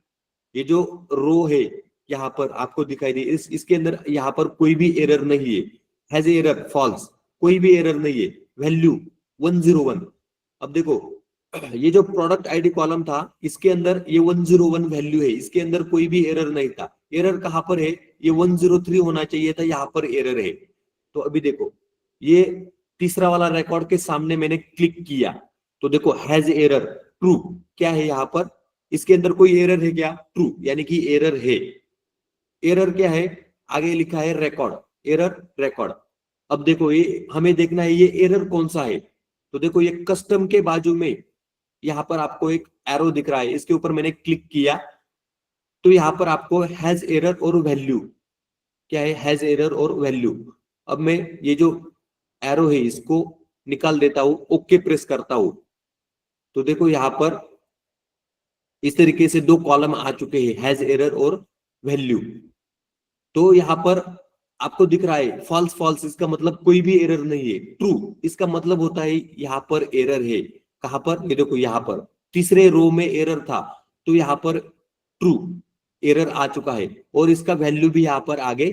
ये जो रो है यहाँ पर आपको दिखाई दे, इसके अंदर यहाँ पर कोई भी एरर नहीं है, हैज एरर फॉल्स, कोई भी एरर नहीं है, वैल्यू 101। अब देखो ये जो प्रोडक्ट आईडी कॉलम था, इसके अंदर ये 101 वैल्यू है, इसके अंदर कोई भी एरर नहीं था। एरर कहां पर है, ये 103 होना चाहिए था, यहाँ पर एरर है। तो अभी देखो ये तीसरा वाला रिकॉर्ड के सामने मैंने क्लिक किया तो देखो हैज एरर ट्रू, क्या है यहाँ पर इसके अंदर कोई एरर है क्या? ट्रू, यानी कि एरर है। एरर क्या है? आगे लिखा है रिकॉर्ड, एरर रिकॉर्ड। अब देखो ये हमें देखना है ये एरर कौन सा है। तो देखो ये कस्टम के बाजू में यहाँ पर आपको एक एरो दिख रहा है, इसके ऊपर मैंने क्लिक किया तो यहाँ पर आपको हैज एरर और वैल्यू, क्या है? हैज एरर और वैल्यू। अब मैं ये जो एरो है इसको निकाल देता हूं, ओके प्रेस करता हूं, तो देखो यहाँ पर इस तरीके से दो कॉलम आ चुके हैं, हैज एरर और वैल्यू। तो यहाँ पर आपको दिख रहा है फॉल्स फॉल्स, इसका मतलब कोई भी एरर नहीं है। ट्रू इसका मतलब होता है यहाँ पर एरर है। कहां पर? ये देखो यहाँ पर तीसरे रो में एरर था, तो यहाँ पर ट्रू एरर आ चुका है और इसका वैल्यू भी यहाँ पर आगे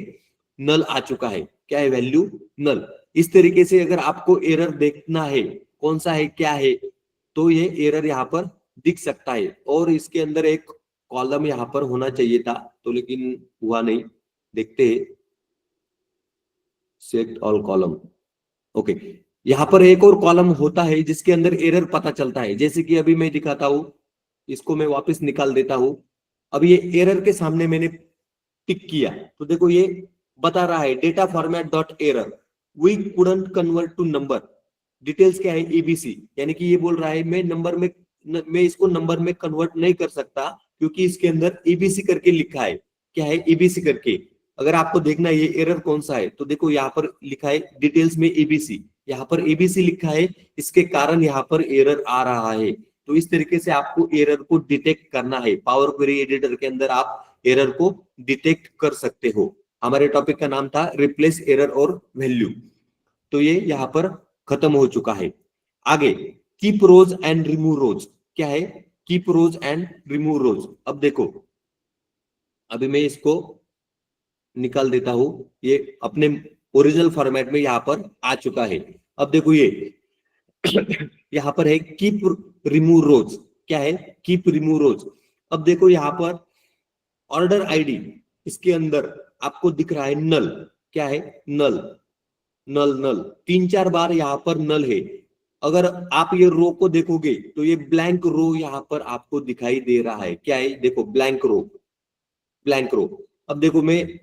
नल आ चुका है। क्या है? वैल्यू नल। इस तरीके से अगर आपको एरर देखना है कौन सा है क्या है, तो ये एरर यहाँ पर दिख सकता है। और इसके अंदर एक कॉलम यहाँ पर होना चाहिए था, तो लेकिन हुआ नहीं। देखते हैं, सेट ऑल कॉलम। ओके, यहाँ पर एक और कॉलम होता है जिसके अंदर एरर पता चलता है, जैसे कि अभी मैं दिखाता हूं, इसको मैं वापस निकाल देता हूं। अब ये एरर के सामने मैंने टिक किया तो देखो ये बता रहा है data format dot error, we couldn't convert to number. Details क्या है? एबीसी, यानी कि ये बोल रहा है मैं इसको नंबर में कन्वर्ट नहीं कर सकता क्योंकि इसके अंदर एबीसी करके लिखा है। क्या है? एबीसी करके। अगर आपको देखना है ये एरर कौन सा है, तो देखो यहाँ पर लिखा है डिटेल्स में एबीसी, यहाँ पर एबीसी लिखा है, इसके कारण यहाँ पर एरर आ रहा है। तो इस तरीके से आपको एरर को डिटेक्ट करना है। पावर क्वेरी एडिटर के अंदर आप एरर को डिटेक्ट कर सकते हो। हमारे टॉपिक का नाम था रिप्लेस एरर और वैल्यू, तो ये यहाँ पर खत्म हो चुका है। आगे कीप रोज एंड रिमूव रोज। क्या है? कीप रोज एंड रिमूव रोज। अब देखो अभी मैं इसको निकाल देता हूं, ये अपने ओरिजिनल फॉर्मेट में यहाँ पर आ चुका है। अब देखो ये यहाँ पर है कीप रिमूव रोज। क्या है? कीप रिमूव रोज। अब देखो यहाँ पर ऑर्डर आईडी, इसके अंदर आपको दिख रहा है नल। क्या है? नल नल नल, 3-4 बार यहाँ पर नल है। अगर आप ये रो को देखोगे तो ये ब्लैंक रो यहाँ पर आपको दिखाई दे रहा है। क्या है? देखो ब्लैंक रो, ब्लैंक रो। अब देखो मैं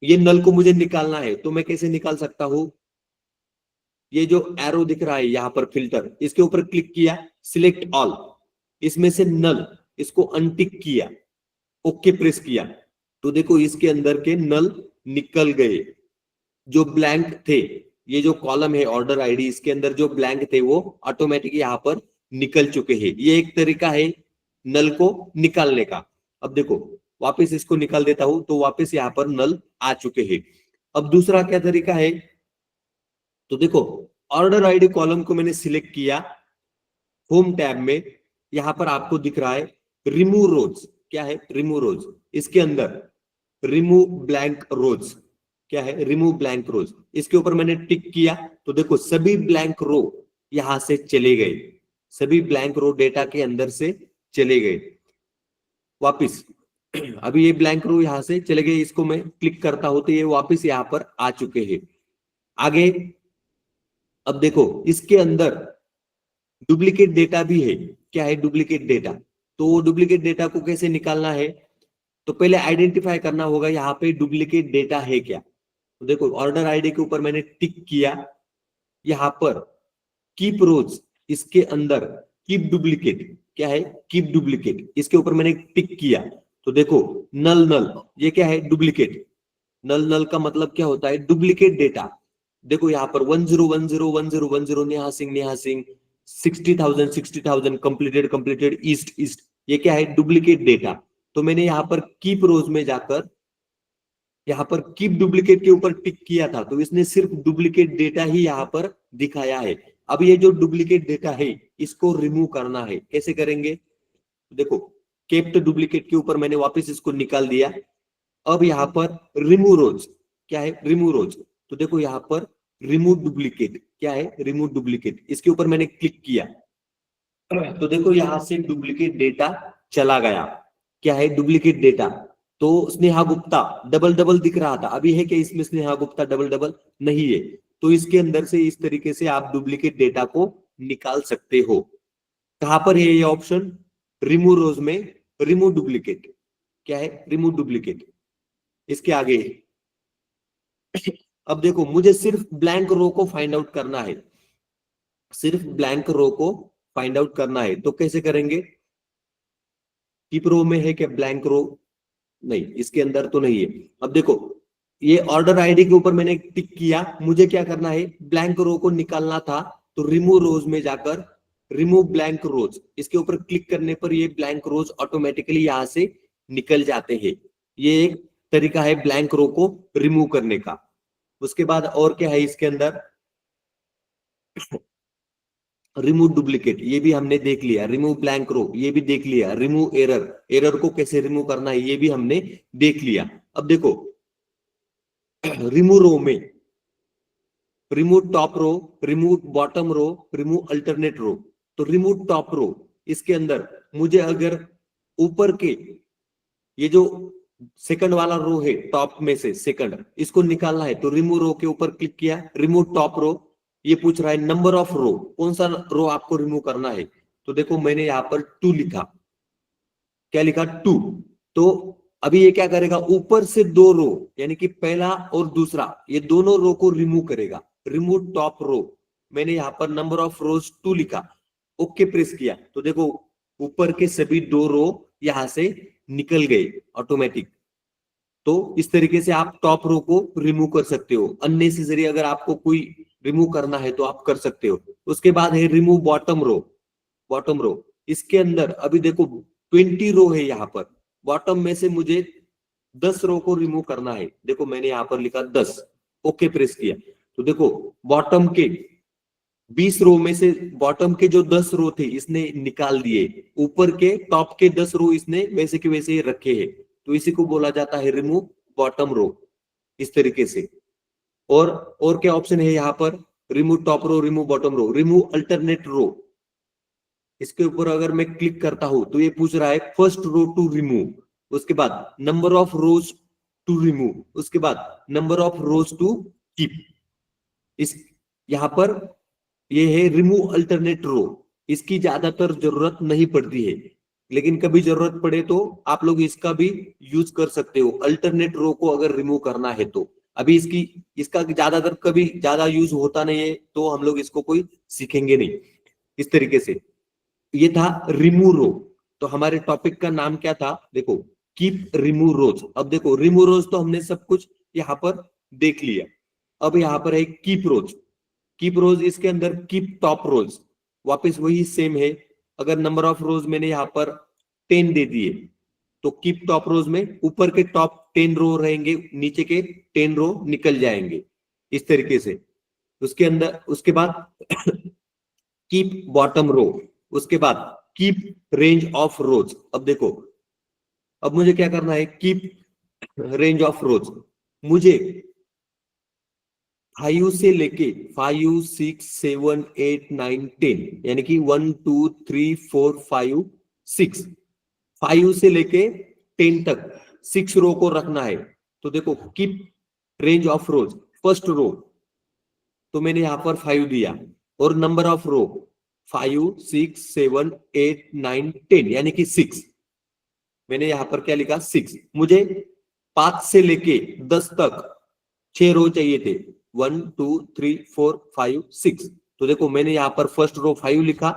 ये नल को मुझे निकालना है, तो मैं कैसे निकाल सकता हूं? ये जो एरो दिख रहा है यहाँ पर फिल्टर, इसके ऊपर क्लिक किया, सिलेक्ट ऑल, इसमें से नल, इसको अनटिक किया, ओके प्रेस किया, तो देखो इसके अंदर के नल निकल गए। जो ब्लैंक थे, ये जो कॉलम है ऑर्डर आईडी, इसके अंदर जो ब्लैंक थे वो ऑटोमेटिक यहाँ पर निकल चुके हैं। ये एक तरीका है नल को निकालने का। अब देखो वापस इसको निकाल देता हूं तो वापस यहाँ पर नल आ चुके हैं। अब दूसरा क्या तरीका है, तो देखो ऑर्डर आईडी कॉलम को मैंने सिलेक्ट किया, होम टैब में यहां पर आपको दिख रहा है रिमूव रोज। क्या है? रिमूव रोज। इसके अंदर रिमूव ब्लैंक रोज। क्या है? रिमूव ब्लैंक रोज। इसके ऊपर मैंने टिक किया तो देखो सभी ब्लैंक रो यहां से चले गए, सभी ब्लैंक रो डेटा के अंदर से चले गए वापिस। अभी ये ब्लैंक रो यहां से चले गए, इसको मैं क्लिक करता हूं तो ये वापिस यहां पर आ चुके हैं। आगे अब देखो इसके अंदर डुप्लीकेट डेटा भी है। क्या है? Duplicate data. तो डुप्लीकेट डेटा को कैसे निकालना है, तो पहले आइडेंटिफाई करना होगा यहाँ पे डुप्लीकेट डेटा है क्या। तो देखो ऑर्डर आईडी के ऊपर मैंने टिक किया, यहाँ पर कीप रोज, इसके अंदर कीप डुप्लीकेट। क्या है? कीप डुप्लीकेट, इसके ऊपर मैंने टिक किया तो देखो नल नल, ये क्या है? डुप्लीकेट। नल नल का मतलब क्या होता है? Duplicate data. देखो यहाँ पर 10101010 Neha Singh 60,000 completed east east, ये क्या है? Duplicate data. तो मैंने यहाँ पर कीप रोज में जाकर यहाँ पर कीप डुप्लीकेट के ऊपर टिक किया था, तो इसने सिर्फ डुप्लीकेट डेटा ही यहाँ पर दिखाया है। अब ये जो डुप्लीकेट डेटा है इसको रिमूव करना है, कैसे करेंगे? देखो केप्ट डुप्लीकेट के ऊपर मैंने वापस इसको निकाल दिया। अब यहाँ पर रिमूव रोज। क्या है? रिमूव रोज। तो देखो यहाँ पर रिमूव डुप्लीकेट। क्या है? रिमूव डुप्लीकेट, इसके ऊपर मैंने क्लिक किया तो देखो यहां से डुप्लीकेट डेटा चला गया। क्या है? Duplicate data. तो स्नेहा गुप्ता डबल डबल दिख रहा था, अभी है कि इसमें स्नेहा गुप्ता डबल डबल नहीं है, तो इसके अंदर से इस तरीके से आप डुप्लीकेट डेटा को निकाल सकते हो। कहां पर है ये ऑप्शन? रिमूव रोज में रिमूव डुप्लीकेट। क्या है? Remove duplicate. इसके आगे अब देखो, मुझे सिर्फ ब्लैंक रो को फाइंड आउट करना है, सिर्फ ब्लैंक रो को फाइंड आउट करना है। तो कैसे करेंगे? कीप रो में है क्या ब्लैंक रो? नहीं, इसके अंदर तो नहीं है। अब देखो, ये ऑर्डर आईडी के ऊपर मैंने टिक किया, मुझे क्या करना है? ब्लैंक रो को निकालना था। तो रिमूव रोज में जाकर रिमूव ब्लैंक रोज, इसके ऊपर क्लिक करने पर ये ब्लैंक रोज ऑटोमेटिकली यहां से निकल जाते हैं। ये एक तरीका है ब्लैंक रो को रिमूव करने का। उसके बाद और क्या है इसके अंदर? रिमूव डुप्लीकेट, ये भी हमने देख लिया। रिमूव ब्लैंक रो, ये भी देख लिया। रिमूव एरर, एरर को कैसे रिमूव करना है ये भी हमने देख लिया। अब देखो, रिमूव रो में remove top row, remove bottom row, remove alternate row. तो रिमूव टॉप रो, इसके अंदर मुझे अगर ऊपर के ये जो सेकंड वाला रो है, टॉप में से सेकंड, इसको निकालना है, तो रिमूव रो के ऊपर क्लिक किया, रिमूव टॉप रो। ये पूछ रहा है नंबर ऑफ रो, कौन सा रो आपको रिमूव करना है? तो देखो, मैंने यहां पर 2 लिखा। क्या लिखा? 2। तो अभी ये क्या करेगा? ऊपर से 2 रो, यानी कि पहला और दूसरा, ये दोनों रो को रिमूव करेगा। रिमूव टॉप रो, मैंने यहां पर नंबर ऑफ रोज 2 लिखा, ओके प्रेस किया, तो देखो ऊपर के सभी 2 रो यहां से निकल गए ऑटोमेटिक। तो इस तरीके से आप टॉप रो को रिमूव कर सकते हो। अननेसेसरी अगर आपको कोई रिमूव करना है तो आप कर सकते हो। उसके बाद है remove bottom row. Bottom row, इसके अंदर अभी देखो 20 रो है यहाँ पर। बॉटम में से मुझे 10 रो को रिमूव करना है। देखो मैंने यहाँ पर लिखा 10, ओके प्रेस किया, तो देखो बॉटम के 20 रो में से बॉटम के जो 10 रो थे इसने निकाल दिए, ऊपर के टॉप के 10 रो इसने वैसे के वैसे ही रखे हैं। तो इसी को बोला जाता है रिमूव बॉटम रो, इस तरीके से। और क्या ऑप्शन है यहाँ पर? Remove top row, remove bottom row, remove alternate row. इसके ऊपर अगर मैं क्लिक करता हूं तो ये पूछ रहा है फर्स्ट रो टू रिमूव, उसके बाद number of rows to remove, उसके बाद number of rows to keep. इस यहां पर ये है रिमूव अल्टरनेट रो। इसकी ज्यादातर जरूरत नहीं पड़ती है, लेकिन कभी जरूरत पड़े तो आप लोग इसका भी यूज कर सकते हो, अल्टरनेट रो को अगर रिमूव करना है तो। अभी इसका ज्यादातर कभी ज्यादा यूज होता नहीं है, तो हम लोग इसको कोई सीखेंगे नहीं। इस तरीके से ये था रिमूव रो। तो हमारे टॉपिक का नाम क्या था? देखो, कीप रिमूव रोज। अब देखो, रिमूव रोज तो हमने सब कुछ यहाँ पर देख लिया। अब यहाँ पर है कीप रोज। कीप रोज, इसके अंदर कीप टॉप रोज, वापस वही सेम है। अगर नंबर ऑफ रोज मैंने यहाँ पर 10 दे दिए, तो कीप टॉप रोज में ऊपर के टॉप 10 रो रहेंगे, नीचे के 10 रो निकल जाएंगे, इस तरीके से। उसके अंदर उसके बाद कीप बॉटम रो, उसके बाद कीप रेंज ऑफ रोज। अब देखो, अब मुझे क्या करना है? कीप रेंज ऑफ रोज। मुझे 5 से लेके 5, 6, 7, 8, 9, 10, यानी कि 1, 2, 3, 4, 5, 6, 5 से लेके 10 तक 6 रो को रखना है। तो देखो, keep range of rows, first row, तो मैंने यहां पर 5 दिया, और नंबर ऑफ रो 5, 6, 7, 8, 9, 10, यानी कि 6। मैंने यहां पर क्या लिखा? 6। मुझे 5 से लेके 10 तक 6 रो चाहिए थे, 1, 2, 3, 4, 5, 6। तो देखो मैंने यहां पर फर्स्ट रो 5 लिखा,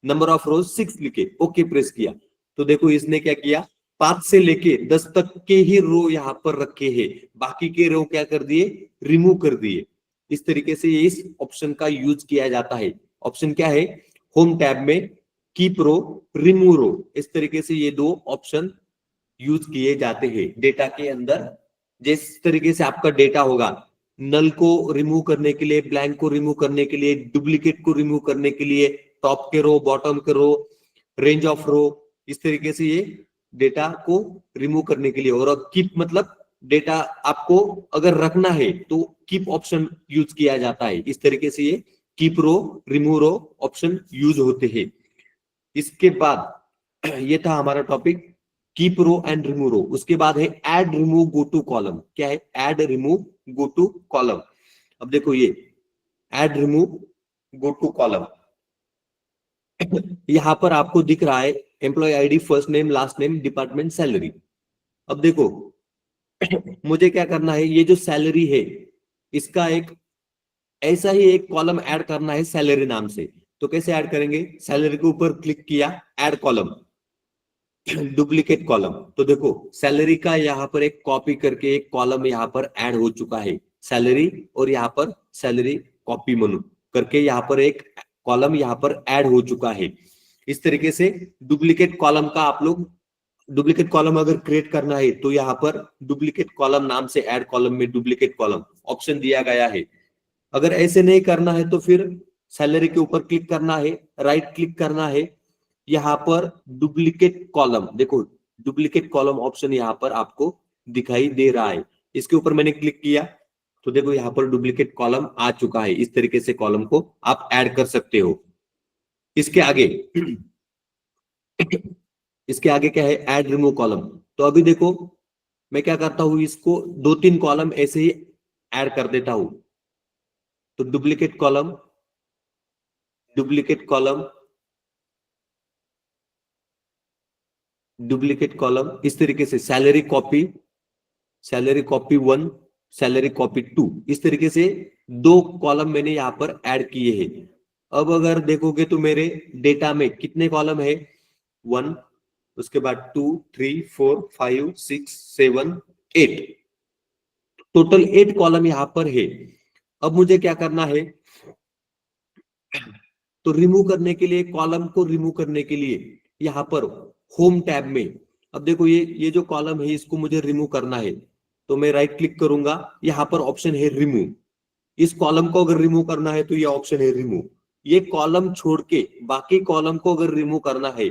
नंबर ऑफ रोज 6 लिखे, ओके प्रेस किया। तो देखो इसने क्या किया? 5 से लेके 10 तक के ही रो यहां पर रखे हैं, बाकी के रो क्या कर दिए? रिमूव कर दिए। इस तरीके से इस ऑप्शन का यूज किया जाता है। ऑप्शन क्या है? होम टैब में कीप रो, रिमूव रो, इस तरीके से ये 2 ऑप्शन यूज किए जाते हैं डेटा के अंदर। जिस तरीके से आपका डेटा होगा, नल को रिमूव करने के लिए, ब्लैंक को रिमूव करने के लिए, डुप्लीकेट को रिमूव करने के लिए, टॉप के रो, बॉटम के रो, रेंज ऑफ रो, इस तरीके से ये डेटा को रिमूव करने के लिए। और कीप मतलब डेटा आपको अगर रखना है तो कीप ऑप्शन यूज किया जाता है। इस तरीके से ये keep row, remove row option use होते हैं। इसके बाद ये था हमारा topic keep row and remove row. उसके बाद है add remove go to column. क्या है? Add remove go to column. अब देखो, ये add remove go to column, यहां पर आपको दिख रहा है employee ID, first name, last name, department, salary. अब देखो मुझे क्या करना है, ये जो सैलरी है इसका एक ऐसा ही एक कॉलम ऐड करना है सैलरी नाम से। तो कैसे ऐड करेंगे, सैलरी के ऊपर क्लिक किया, ऐड कॉलम, डुप्लीकेट कॉलम। तो देखो सैलरी का यहाँ पर एक कॉपी करके एक कॉलम यहाँ पर ऐड हो चुका है, सैलरी, और यहाँ पर सैलरी कॉपी मनु करके यहाँ पर एक कॉलम यहाँ पर ऐड हो चुका है। इस तरीके से डुप्लीकेट कॉलम का आप लोग, डुप्लीकेट कॉलम अगर क्रिएट करना है तो यहाँ पर डुप्लीकेट कॉलम नाम से ऐड कॉलम में डुप्लीकेट कॉलम ऑप्शन दिया गया है। अगर ऐसे नहीं करना है तो फिर सैलरी के ऊपर क्लिक करना है, राइट क्लिक करना है, यहाँ पर डुप्लीकेट कॉलम, देखो डुप्लीकेट कॉलम ऑप्शन यहाँ पर आपको दिखाई दे रहा है। इसके ऊपर मैंने क्लिक किया तो देखो यहाँ पर डुप्लीकेट कॉलम आ चुका है। इस तरीके से कॉलम को आप ऐड कर सकते हो। इसके आगे इसके आगे क्या है, ऐड रिमूव कॉलम। तो अभी देखो मैं क्या करता हूं, इसको 2-3 कॉलम ऐसे ही ऐड कर देता हूं। तो duplicate column, duplicate column, duplicate column, इस तरीके से salary copy, salary copy 1, salary copy 2, इस तरीके से 2 कॉलम मैंने यहां पर ऐड किए हैं। अब अगर देखोगे तो मेरे डेटा में कितने कॉलम है, 1, उसके बाद 2, 3, 4, 5, 6, 7, 8, टोटल 8 कॉलम यहां पर है। अब मुझे क्या करना है, तो रिमूव करने के लिए, कॉलम को रिमूव करने के लिए यहां पर होम टैब में, अब देखो ये जो कॉलम है इसको मुझे रिमूव करना है। तो मैं राइट क्लिक करूंगा, यहां पर ऑप्शन है रिमूव। इस कॉलम को अगर रिमूव करना है तो ये ऑप्शन है रिमूव। ये कॉलम छोड़ के बाकी कॉलम को अगर रिमूव करना है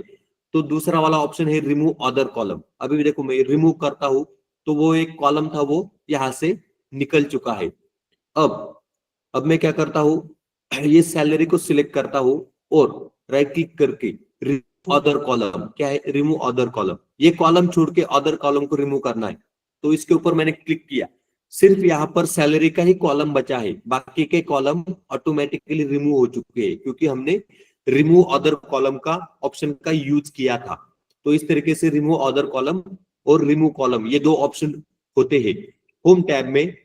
तो दूसरा वाला ऑप्शन है रिमूव अदर कॉलम। अभी भी देखो मैं रिमूव करता हूं तो वो एक कॉलम था वो यहां से निकल चुका है। अब मैं क्या करता हूं, ये सैलरी को सिलेक्ट करता हूं और राइट क्लिक करके रिमूव अदर कॉलम, क्या है, रिमूव अदर कॉलम। ये कॉलम छोड़ के अदर कॉलम को रिमूव करना है। तो इसके ऊपर मैंने क्लिक किया, सिर्फ यहाँ पर सैलरी का ही कॉलम बचा है, बाकी के कॉलम ऑटोमेटिकली रिमूव हो चुके हैं क्योंकि हमने रिमूव अदर कॉलम का ऑप्शन का यूज किया था। तो इस तरीके से रिमूव अदर कॉलम और रिमूव कॉलम, ये 2 ऑप्शन होते हैं। होम टैब में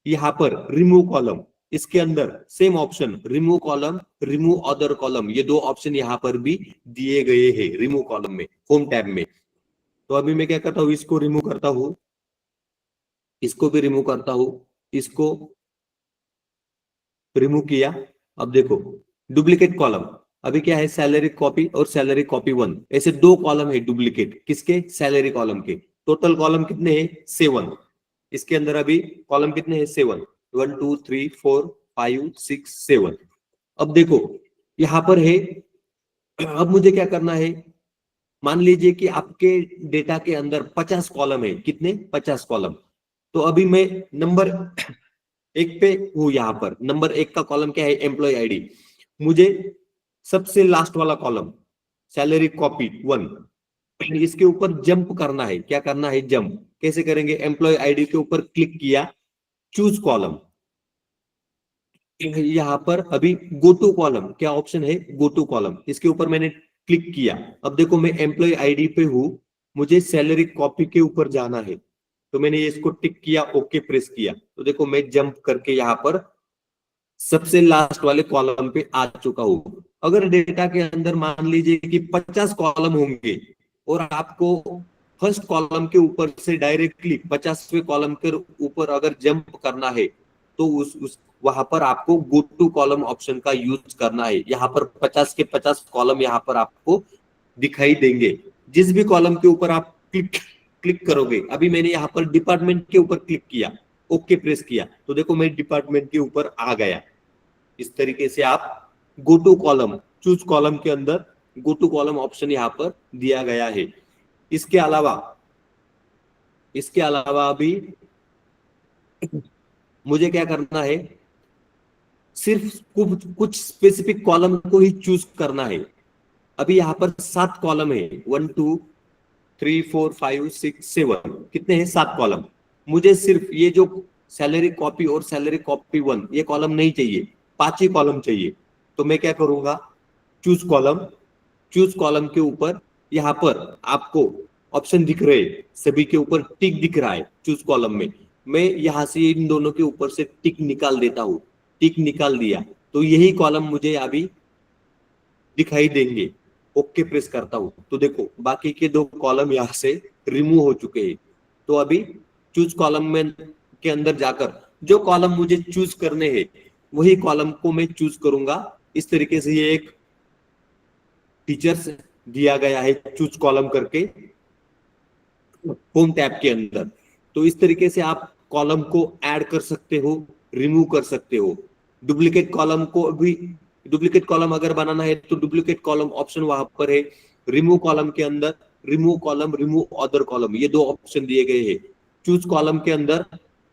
यहाँ पर रिमूव कॉलम, इसके अंदर same option remove column, remove other column, ये 2 ऑप्शन यहाँ पर भी दिए गए हैं रिमूव कॉलम में, होम टैब में। तो अभी मैं क्या करता हूँ, इसको रिमूव करता हूं, इसको भी रिमूव करता हूं, इसको रिमूव किया। अब देखो डुप्लीकेट कॉलम, अभी क्या है, सैलरी कॉपी और सैलरी कॉपी 1, ऐसे 2 कॉलम है डुप्लीकेट, किसके, सैलरी कॉलम के। टोटल कॉलम कितने हैं, 7। इसके अंदर अभी कॉलम कितने हैं, 7, 1, 2, 3, 4, 5, 6, 7। अब देखो यहां पर है, अब मुझे क्या करना है, मान लीजिए कि आपके डेटा के अंदर 50 कॉलम है, कितने, 50 कॉलम। तो अभी मैं नंबर 1 पे हूं, यहां पर नंबर 1 का कॉलम क्या है, एम्प्लॉय आईडी। मुझे सबसे लास्ट वाला कॉलम सैलरी कॉपी 1, इसके ऊपर जंप करना है। क्या करना है, जंप। कैसे करेंगे, एम्प्लॉय आईडी के ऊपर क्लिक किया, चूज कॉलम, यहां पर अभी गो टू कॉलम, क्या ऑप्शन है, गो टू कॉलम, इसके ऊपर मैंने क्लिक किया। अब देखो मैं एम्प्लॉय आईडी पे हूं, मुझे सैलरी कॉपी के ऊपर जाना है। तो मैंने इसको टिक किया, ओके प्रेस किया। तो देखो मैं जंप करके यहाँ पर सबसे लास्ट वाले कॉलम पे आ चुका हूं। अगर डेटा के अंदर मान लीजिए कि 50 कॉलम होंगे और आपको फर्स्ट कॉलम के ऊपर से डायरेक्टली 50वें कॉलम के ऊपर अगर जंप करना है तो उस वहां पर आपको गो टू कॉलम ऑप्शन का यूज करना है। यहाँ पर 50 के 50 कॉलम यहाँ पर आपको दिखाई देंगे। जिस भी कॉलम के ऊपर आप क्लिक करोगे, अभी मैंने यहाँ पर डिपार्टमेंट के ऊपर क्लिक किया, ओके प्रेस किया, तो देखो मैं डिपार्टमेंट के ऊपर आ गया। इस तरीके से आप go to column, choose column के अंदर गो टू कॉलम ऑप्शन यहाँ पर दिया गया है। इसके अलावा अभी मुझे क्या करना है, सिर्फ कुछ स्पेसिफिक कॉलम को ही चूज करना है। अभी यहाँ पर 7 कॉलम है, 1, 2, 3, 4, 5, 6, 7, कितने हैं, 7 कॉलम। मुझे सिर्फ ये जो सैलरी कॉपी और सैलरी कॉपी 1, ये कॉलम नहीं चाहिए, 5 ही कॉलम चाहिए। तो मैं क्या करूंगा, चूज कॉलम, चूज कॉलम के ऊपर यहाँ पर आपको ऑप्शन दिख रहे हैं, सभी के ऊपर टिक दिख रहा है चूज कॉलम में। मैं यहाँ से इन दोनों के ऊपर से टिक निकाल देता हूँ, टिक निकाल दिया तो यही कॉलम मुझे अभी दिखाई देंगे। ओके प्रेस करता हूं तो देखो बाकी के दो कॉलम यहाँ से रिमूव हो चुके हैं। तो अभी चूज कॉलम में के अंदर जाकर जो कॉलम मुझे चूज करने हैं वही कॉलम को मैं चूज करूंगा। इस तरीके से ये एक फीचर्स दिया गया है चूज कॉलम करके होम टैब के अंदर। तो इस तरीके से आप कॉलम को ऐड कर सकते हो, रिमूव कर सकते हो। डुप्लीकेट कॉलम को भी, डुप्लीकेट कॉलम अगर बनाना है तो डुप्लीकेट कॉलम ऑप्शन वहां पर है। रिमूव कॉलम के अंदर remove column, remove other column, ये दो ऑप्शन दिए गए हैं। चूज कॉलम के अंदर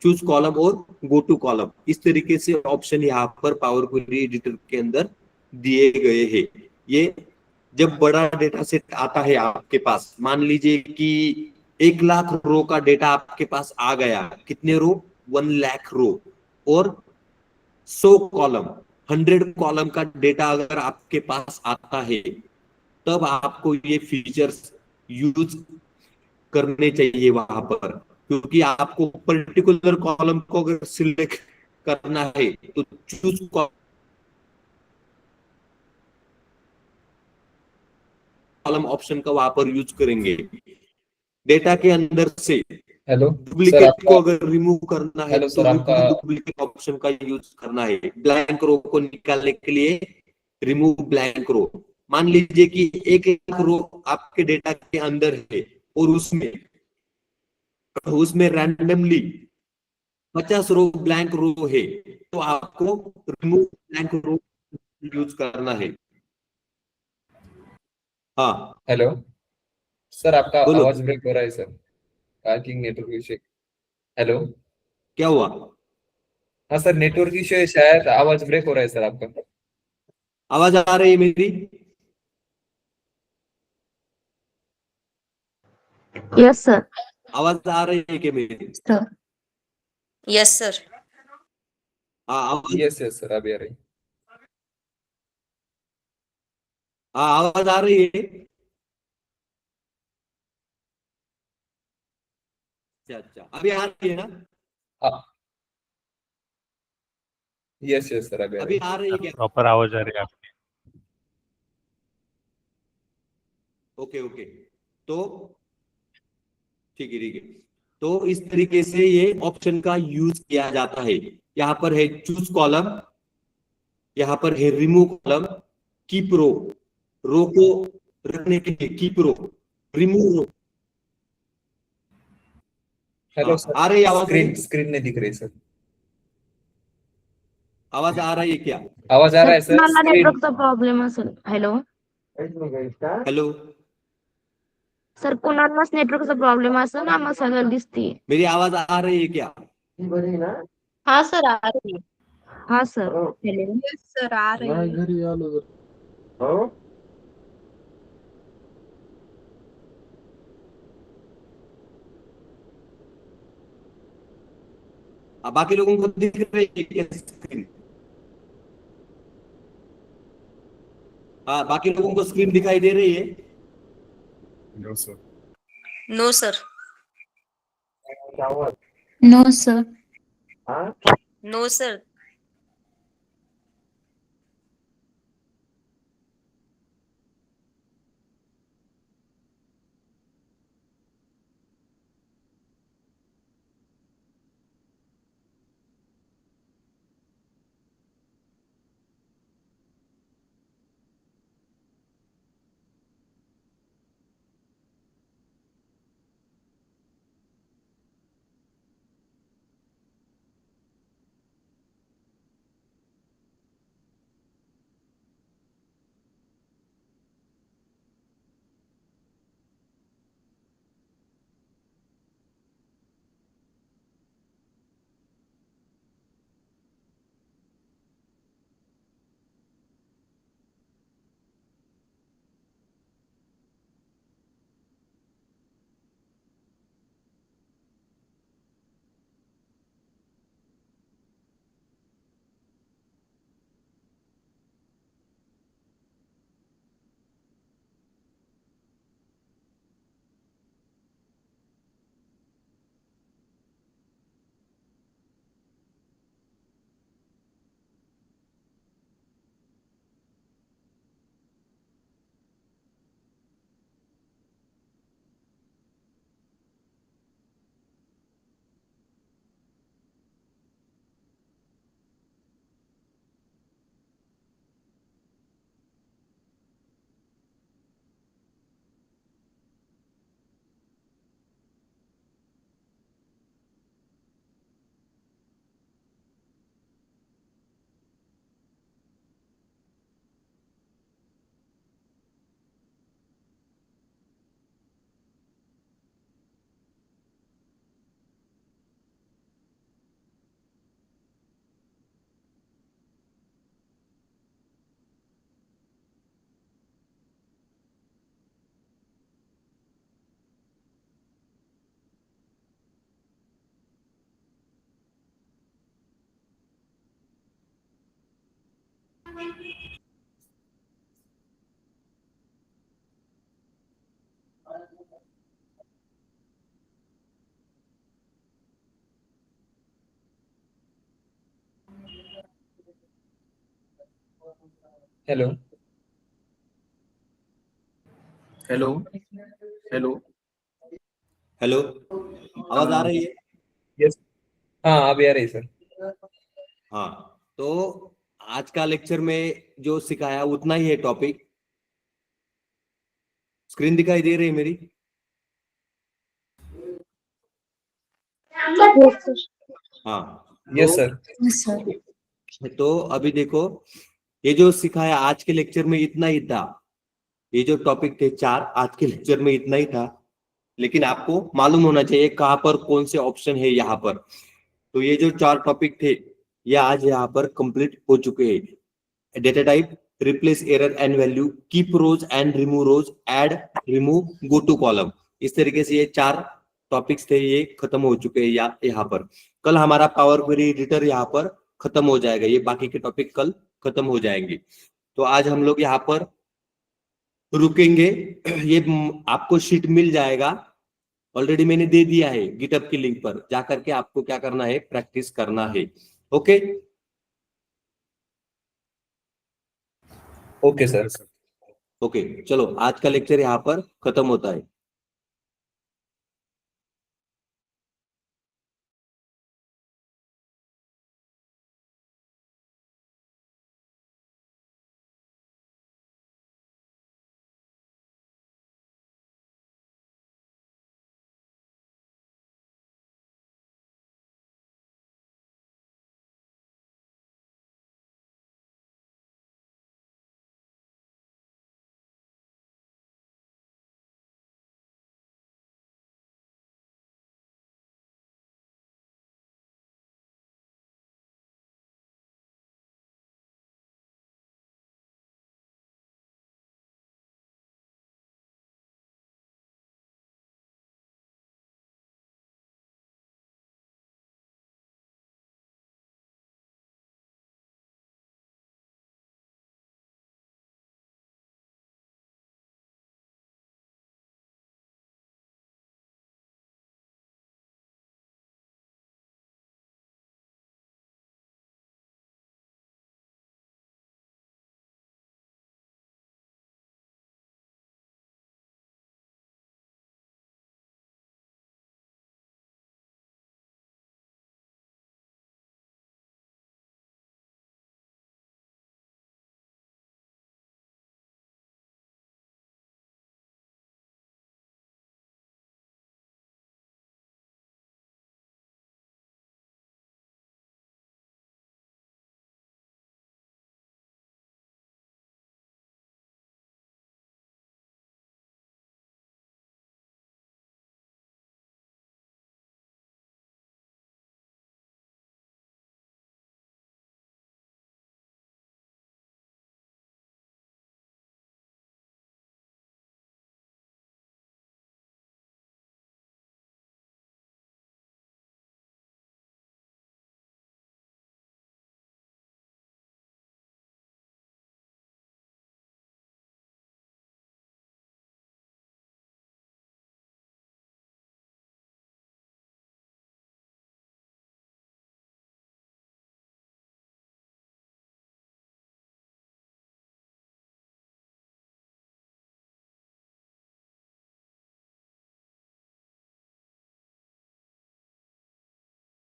चूज कॉलम और गो टू कॉलम, इस तरीके से ऑप्शन यहाँ पर पावर क्वेरी एडिटर के अंदर दिए गए हैं। ये जब बड़ा डेटा सेट आता है आपके पास, मान लीजिए कि 1 लाख रो का डेटा आपके पास आ गया, कितने रो, 1 लाख रो, और 100 कॉलम, 100 कॉलम का डेटा अगर आपके पास आता है तब आपको ये फीचर्स यूज करने चाहिए वहां पर। क्योंकि आपको पर्टिकुलर कॉलम को अगर सिलेक्ट करना है तो चूज कॉलम ऑप्शन का वहां पर यूज करेंगे। डेटा के अंदर से हेलो सर डुप्लीकेट आपका, को अगर रिमूव करना है हेलो तो सर आपका, रिमूव डुप्लीकेट ऑप्शन का यूज करना है। ब्लैंक रो को निकालने के लिए रिमूव ब्लैंक रो। मान लीजिए कि 1 लाख रो आपके डेटा के अंदर है और उसमें उसमें रैंडमली 50 रो ब्लैंक रो है, तो आपको रिमूव ब्लैंक रो यूज करना है। हाँ हेलो सर आपका बोलो, आवाज ब्रेक हो रहा है sir, parking network issue. Hello, क्या हुआ? हाँ सर नेटवर्क इशू है शायद, आवाज ब्रेक हो रहा है सर आपका। आवाज आ रही है मेरी? Yes, sir. आवाज आ रही है क्या मेरी? Sir. Yes, sir. हाँ आवाज, यस यस सर अभी आ रही। हाँ आवाज आ रही है। अच्छा अच्छा, अभी आ रही है ना? हाँ यस यस सर अभी आ अभी रही। आ रही है क्या? प्रॉपर आवाज आ रही है आपकी। ओके ओके, तो ठीक है ठीक है। तो इस तरीके से ये ऑप्शन का यूज किया जाता है। यहाँ पर है चूज कॉलम, यहाँ पर है रिमूव कॉलम, कीप रो, रो को रखने के लिए कीप रो, रिमूव रो। हेलो हाँ सर, आ रही है आवाज स्क्रीन मेरी? स्क्रीन नहीं दिख रही सर। आवाज आ रही है क्या? आवाज आ रहा Sir, है सर, कुणाला स्क्रीन। नेटवर्कचा प्रॉब्लेम असेल. हॅलो. हेलो, सर कुणालाच नेटवर्कचा प्रॉब्लेम असेल ना, मग सगळं दिसते. मेरी आवाज आ रही है क्या? हाँ सर आ रही है. हा सर. हॅलो. Yes, sir आ रही है. बाकी लोगों को दिख रही है क्या स्क्रीन? हाँ बाकी लोगों को स्क्रीन दिखाई दे रही है? No, sir. No, sir. No, sir. No, sir. Hello. Hello hello hello, आवाज आ रही है? यस। हाँ, अभी आ रही सर। हाँ, तो आज का लेक्चर में जो सिखाया उतना ही है टॉपिक। स्क्रीन दिखाई दे रही है मेरी? हाँ, यस तो सर। तो अभी देखो, ये जो सिखाया आज के लेक्चर में इतना ही था। ये जो टॉपिक थे 4 आज के लेक्चर में इतना ही था, लेकिन आपको मालूम होना चाहिए कहाँ पर कौन से ऑप्शन है यहाँ पर। तो ये जो 4 टॉपिक थे ये आज यहाँ पर कंप्लीट हो चुके हैं। Data type, replace error and value, keep rows and remove rows, add, remove, go to column. इस तरीके से ये 4 टॉपिक्स थे, ये खत्म हो चुके हैं यहाँ पर। कल हमारा पावर क्वेरी एडिटर यहाँ पर खत्म हो जाएगा, ये बाकी के टॉपिक कल खत्म हो जाएंगे। तो आज हम लोग यहाँ पर रुकेंगे। ये आपको शीट मिल जाएगा, ऑलरेडी मैंने दे दिया है गिटहब की लिंक पर, जाकर के आपको क्या करना है, प्रैक्टिस करना है। Okay okay sir. ओके, चलो आज का लेक्चर यहाँ पर खत्म होता है।